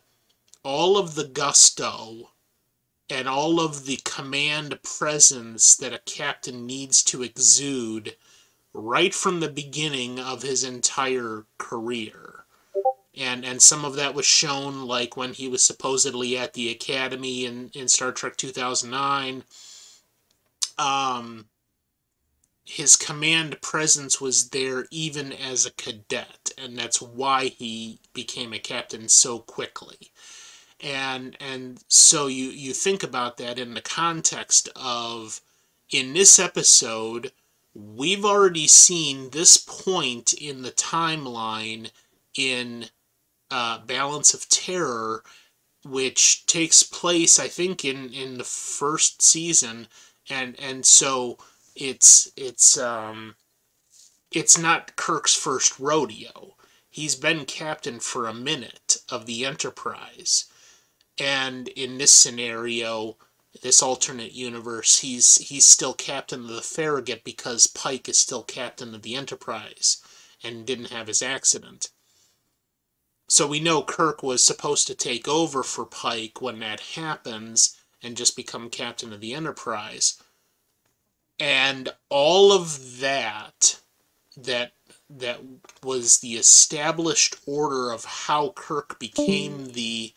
all of the gusto and all of the command presence that a captain needs to exude right from the beginning of his entire career. And some of that was shown like when he was supposedly at the academy in Star Trek 2009. His command presence was there even as a cadet, and that's why he became a captain so quickly. And so you think about that in the context of, in this episode, we've already seen this point in the timeline in Balance of Terror, which takes place, I think, in the first season, and so it's not Kirk's first rodeo. He's been captain for a minute of the Enterprise, and in this scenario, this alternate universe, he's still captain of the Farragut because Pike is still captain of the Enterprise and didn't have his accident. So we know Kirk was supposed to take over for Pike when that happens and just become captain of the Enterprise. And all of that that was the established order of how Kirk became the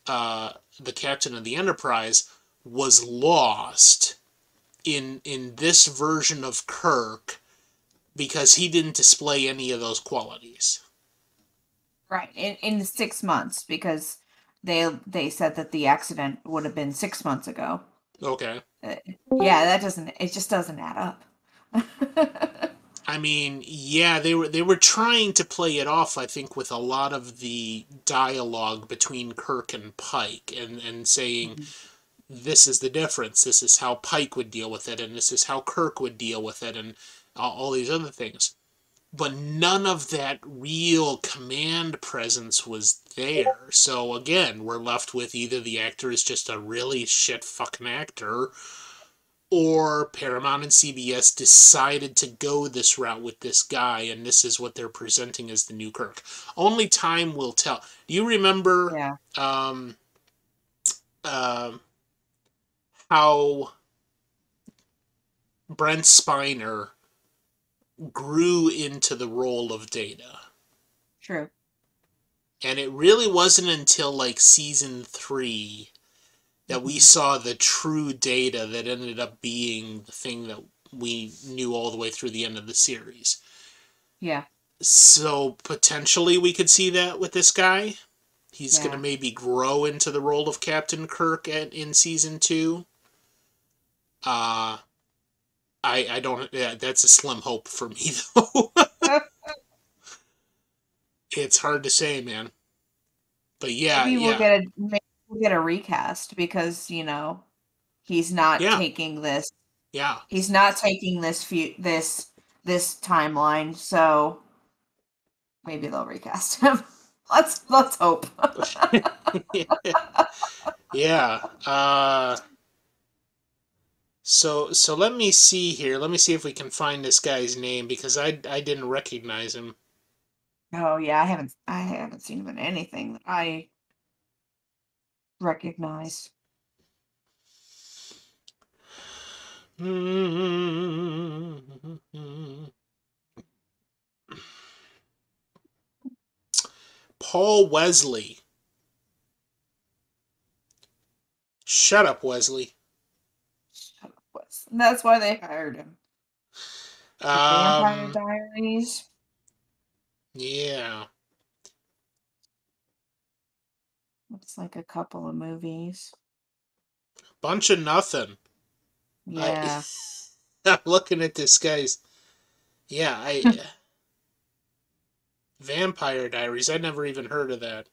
captain of the Enterprise was lost in this version of Kirk because he didn't display any of those qualities. Right, in 6 months, because they said that the accident would have been 6 months ago. Okay. Uh, yeah, it just doesn't add up. I mean, yeah, they were trying to play it off, I think, with a lot of the dialogue between Kirk and Pike, and saying Mhm. this is the difference, this is how Pike would deal with it, and this is how Kirk would deal with it, and all these other things. But none of that real command presence was there. So again, we're left with either the actor is just a really shit fucking actor, or Paramount and CBS decided to go this route with this guy, and this is what they're presenting as the new Kirk. Only time will tell. Do you remember Yeah, um, uh, how Brent Spiner grew into the role of Data? true. And it really wasn't until like season 3 that we Mhm. saw the true Data that ended up being the thing that we knew all the way through the end of the series. Yeah, So potentially we could see that with this guy. He's going to yeah. maybe grow into the role of Captain Kirk in season 2. Uh, I don't, yeah, that's a slim hope for me though. It's hard to say, man. But yeah, yeah, Maybe we'll get a recast, because he's not yeah, taking this yeah. he's not taking this timeline, so maybe they'll recast him. Let's hope. Yeah. So let me see here. Let me see if we can find this guy's name because I didn't recognize him. Oh yeah, I haven't seen him in anything that I recognize. Paul Wesley. Shut up, Wesley. That's why they hired him. The Vampire Um, Diaries. yeah. Looks like a couple of movies. Bunch of nothing. I Yeah. I'm looking at this guy's. Yeah, I Vampire Diaries. I never even heard of that,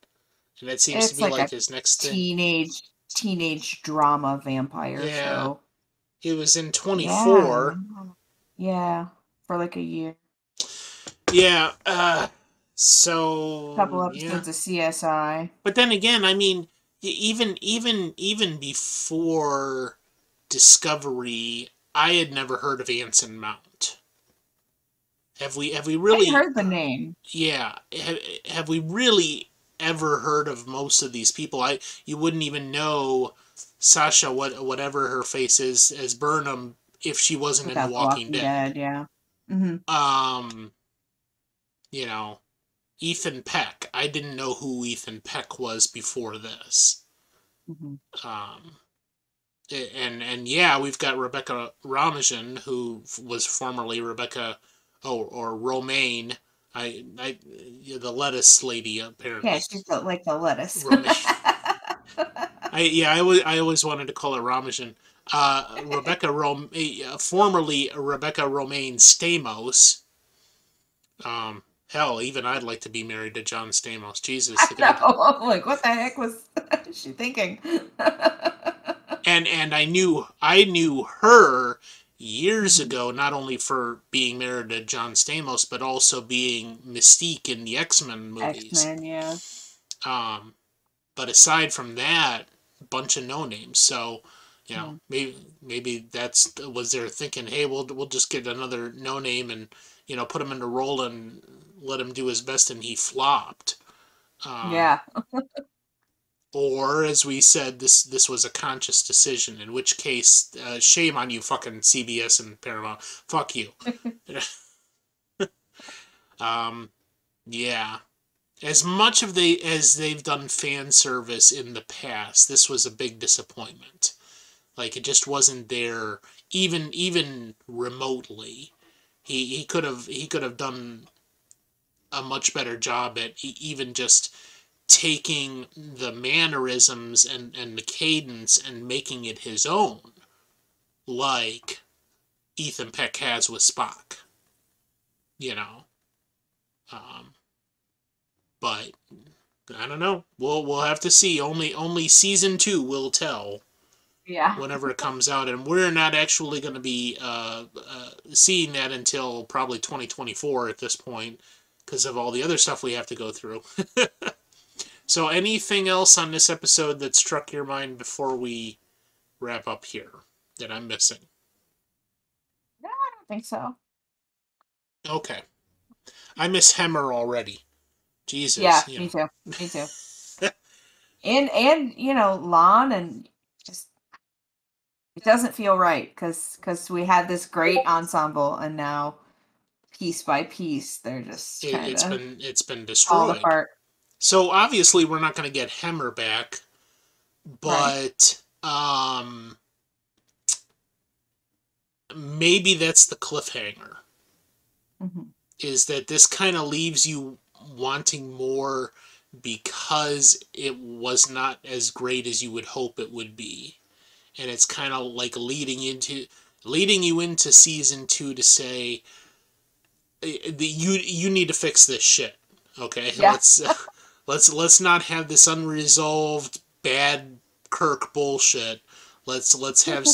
and that seems to It's be like like a his next thing. teenage drama vampire Yeah, show. it was in Yeah. 24. Yeah. For like a year. Yeah. So Couple yeah, episodes of CSI. but then again, I mean, even before Discovery, I had never heard of Anson Mount. Have we I really? heard the name. Yeah, have we really ever heard of most of these people? You wouldn't even know Sasha, whatever her face is, as Burnham if she wasn't in The Without The Walking Walking Dead. Dead, yeah. Hmm. Um, you know, Ethan Peck. I didn't know who Ethan Peck was before this. Hmm. Um, and yeah, we've got Rebecca Romijn, who was formerly Rebecca, or Romaine. The lettuce lady Yeah, apparently. she's like the lettuce. Romaine. I always wanted to call her Romijn. Formerly Rebecca Romaine Stamos. Hell, even I'd like to be married to John Stamos. Jesus, I the guy. know. I'm like, what the heck was she thinking? And I knew her years Mhm. ago, not only for being married to John Stamos, but also being Mystique in the X-Men movies. X-Men, yeah. Um, but aside from that, a bunch of no names. So, Yeah. maybe that's was their thinking. Hey, we'll just get another no name and put him in the role and let him do his best, and he flopped. Um, Yeah. or as we said, this was a conscious decision. In which case, shame on you, fucking CBS and Paramount. Fuck you. um, yeah. As much of as they've done fan service in the past, this was a big disappointment. Like it just wasn't there, even remotely. He could have done a much better job at even just taking the mannerisms and the cadence and making it his own, like Ethan Peck has with Spock. You know, um, but I don't know. We'll have to see. Only season 2 will tell Yeah. whenever it comes out, and we're not actually going to be seeing that until probably 2024 at this point because of all the other stuff we have to go through. So, anything else on this episode that struck your mind before we wrap up here that I'm missing? No, I don't think so. Okay, I miss Hemmer already. Yeah, Jesus, me too. Me too. And Lon, and just it doesn't feel right because we had this great ensemble, and now piece by piece they're just it, kind it's of been it's been falling destroyed. apart. So obviously we're not going to get Hemmer back, Right. but maybe that's the cliffhanger. Hmm. Is that this kind of leaves you wanting more because it was not as great as you would hope it would be, and it's kind of like leading you into season 2 to say you need to fix this shit. Okay, Yeah. let's not have this unresolved bad Kirk bullshit. Let's have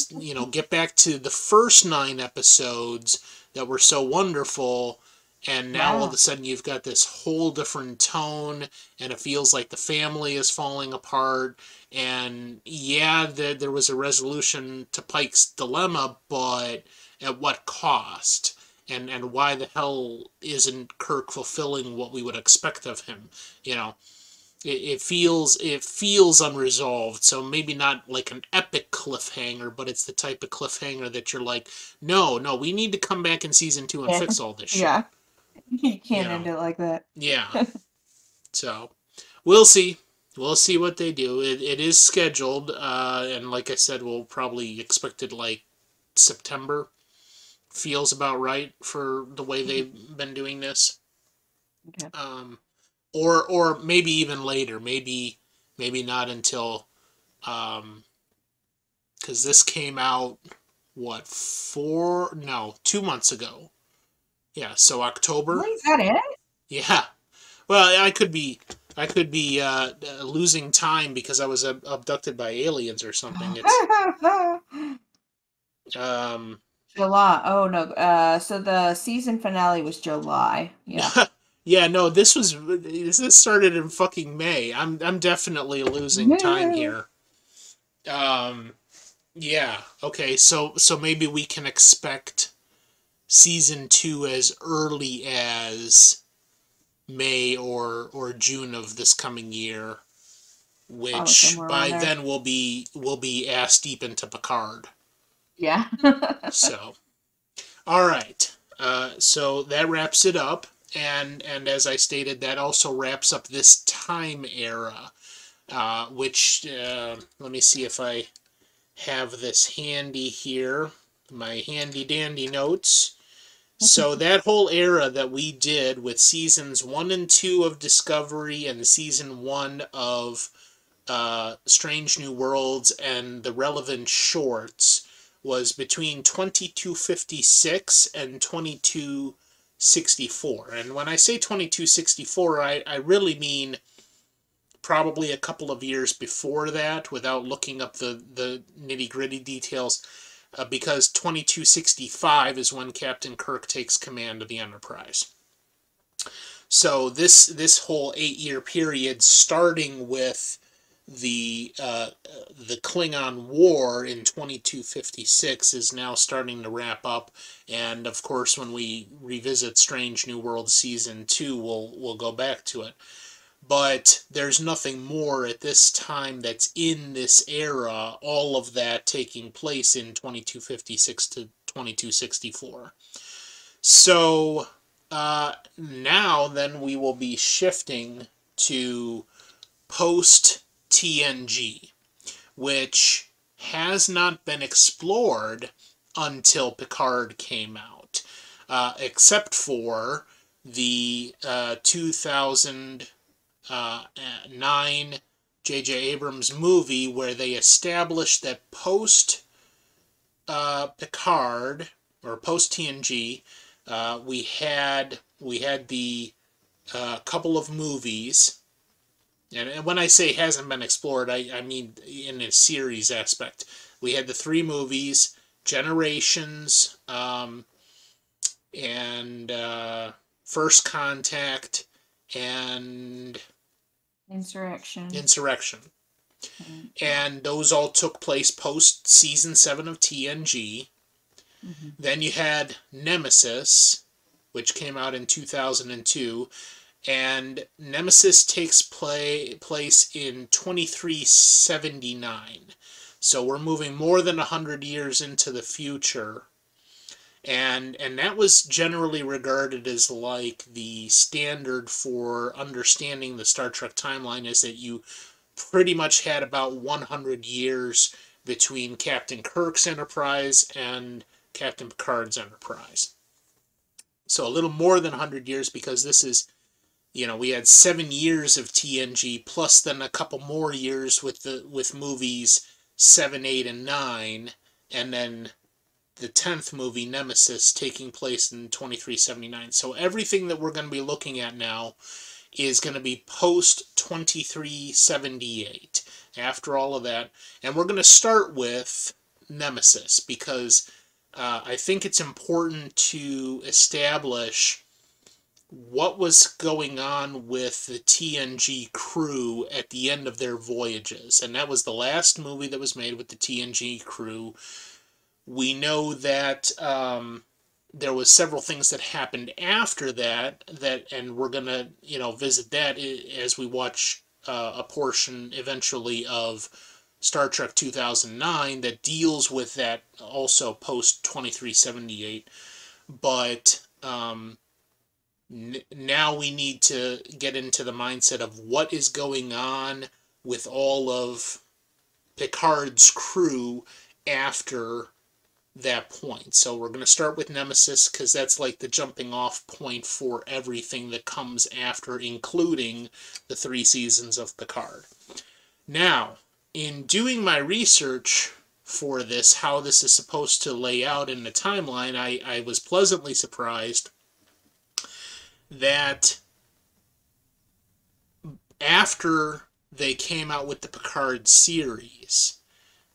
get back to the first 9 episodes that were so wonderful, and now all of Yeah. a sudden you've got this whole different tone, and it feels like the family is falling apart. And yeah, there was a resolution to Pike's dilemma, but at what cost? And why the hell isn't Kirk fulfilling what we would expect of him? You know, it feels unresolved. So maybe not like an epic cliffhanger, but it's the type of cliffhanger that you're like, no, no, we need to come back in season 2 and Yeah. fix all this shit. Yeah. You You can't know, end it like that. yeah. So we'll see. We'll see what they do. It is scheduled, and like I said, we'll probably expect it like September. Feels about right for the way Mhm. they've been doing this. Okay. Um, or maybe even later. Maybe not until because this came out what 2 months ago. Yeah, so October. Really? Is that it? Yeah. Well, I could be losing time because I was abducted by aliens or something. It's um July. Oh no. So the season finale was July. Yeah. yeah, no, this started in fucking May. I'm definitely losing time here. Um yeah, okay. So maybe we can expect season 2 as early as May or June of this coming year, Probably which somewhere around by there. then will be ass deep into Picard. Yeah. So, all right. So that wraps it up, and as I stated, that also wraps up this time era. Which let me see if I have this handy here, my handy dandy notes. So that whole era that we did with seasons 1 and 2 of Discovery and season 1 of Strange New Worlds and the relevant shorts was between 2256 and 2264. And when I say 2264, I really mean probably a couple of years before that without looking up the nitty gritty details. Because 2265 is when Captain Kirk takes command of the Enterprise. So this whole 8 year period, starting with the Klingon War in 2256, is now starting to wrap up. And of course, when we revisit Strange New World season 2, we'll go back to it. But there's nothing more at this time that's in this era. All of that taking place in 2256 to 2264. So now then we will be shifting to post TNG, which has not been explored until Picard came out, except for the 2009 J.J. Abrams movie where they established that post Picard or post TNG, we had the couple of movies, and when I say hasn't been explored, I mean in a series aspect. We had the three movies, Generations, and First Contact, and Insurrection. Insurrection. Yeah. And those all took place post season 7 of TNG. Hmm. Then you had Nemesis, which came out in 2002, and Nemesis takes place in 2379. So we're moving more than 100 years into the future. And that was generally regarded as like the standard for understanding the Star Trek timeline, is that you pretty much had about 100 years between Captain Kirk's Enterprise and Captain Picard's Enterprise. So a little more than 100 years, because this is, we had 7 years of TNG plus then a couple more years with movies 7, 8, and 9, and then the 10th movie, Nemesis, taking place in 2379. So everything that we're going to be looking at now is going to be post 2378 after all of that. And we're going to start with Nemesis because I think it's important to establish what was going on with the TNG crew at the end of their voyages. And that was the last movie that was made with the TNG crew. We know that there was several things that happened after that, and we're gonna visit that as we watch a portion eventually of Star Trek 2009 that deals with that also post 2378. But now we need to get into the mindset of what is going on with all of Picard's crew after that point. So we're going to start with Nemesis because that's like the jumping off point for everything that comes after, including the 3 seasons of Picard. Now, in doing my research for this, how this is supposed to lay out in the timeline, I was pleasantly surprised that after they came out with the Picard series,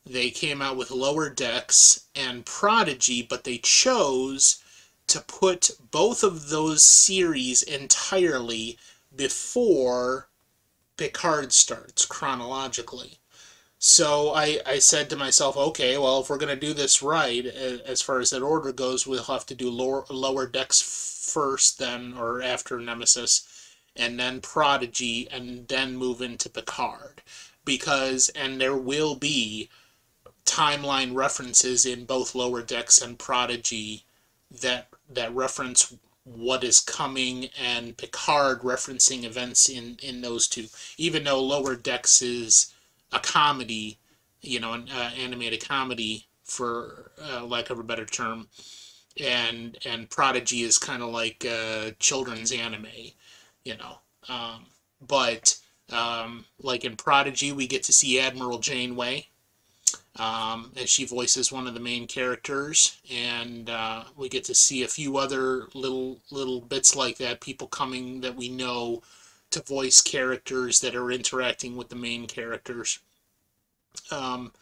they came out with Lower Decks and Prodigy, but they chose to put both of those series entirely before Picard starts chronologically. So I said to myself, okay, well, if we're going to do this right, as far as that order goes, we'll have to do Lower Decks first, then, or after Nemesis, and then Prodigy, and then move into Picard. And there will be timeline references in both Lower Decks and Prodigy that reference what is coming, and Picard referencing events in those two. Even though Lower Decks is a comedy, an animated comedy for lack of a better term, and Prodigy is kind of like children's anime, you know. But like in Prodigy, we get to see Admiral Janeway, as she voices one of the main characters, and we get to see a few other little bits like that, people coming that we know to voice characters that are interacting with the main characters. Um,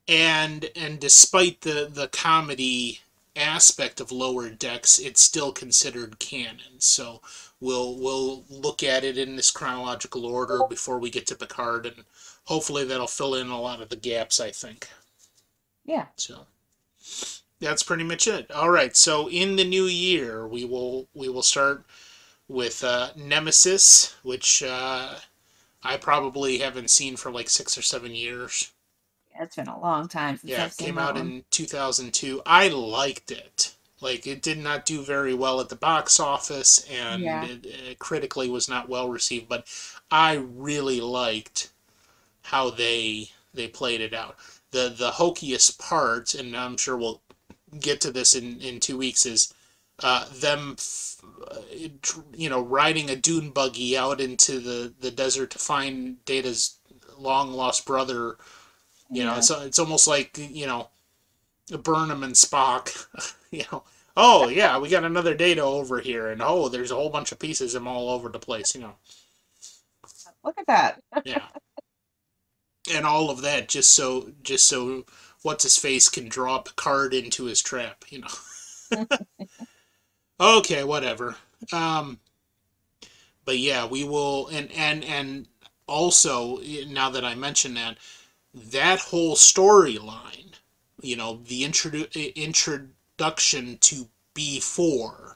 and despite the comedy aspect of Lower Decks, it's still considered canon. So we'll look at it in this chronological order before we get to Picard, and hopefully that'll fill in a lot of the gaps, I think. Yeah. So that's pretty much it. All right. So in the new year, we will start with Nemesis, which I probably haven't seen for like 6 or 7 years. Yeah, it's been a long time since Yeah, I've it seen came that out one. in 2002. I liked it. Like, it did not do very well at the box office, and Yeah. it critically was not well received, but I really liked how they played it out. The hokiest part, and I'm sure we'll get to this in 2 weeks, is them riding a dune buggy out into the desert to find Data's long lost brother. Yeah. It's almost like Burnham and Spock. Oh yeah, we got another Data over here, and oh, there's a whole bunch of pieces of them all over the place. Look at that. Yeah, and all of that just so what's his face can draw Picard into his trap. Okay, whatever. Um, but yeah, we will, and also, now that I mention that whole storyline, the introduction to B4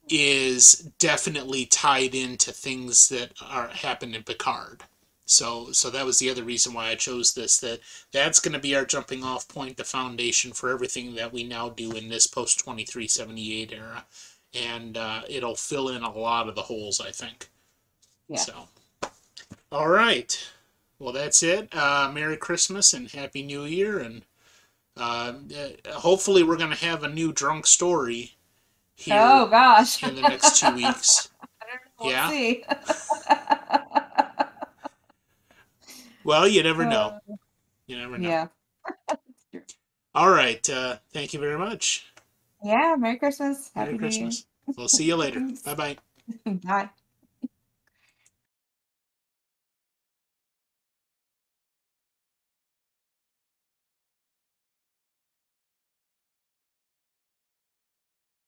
is definitely tied into things that are happened in Picard. So that was the other reason why I chose this. That's going to be our jumping off point, the foundation for everything that we now do in this post 2378 era, and it'll fill in a lot of the holes, I think. Yeah. So, all right. Well, that's it. Merry Christmas and Happy New Year, and hopefully we're going to have a new drunk story here Oh gosh. in the next 2 weeks. I don't know. We'll Yeah? see. Well, you never know. Uh, You never know. yeah. All right. Thank you very much. Yeah. Merry Christmas. Merry Happy New Year. Christmas. We'll see you later. Thanks. Bye bye. Bye.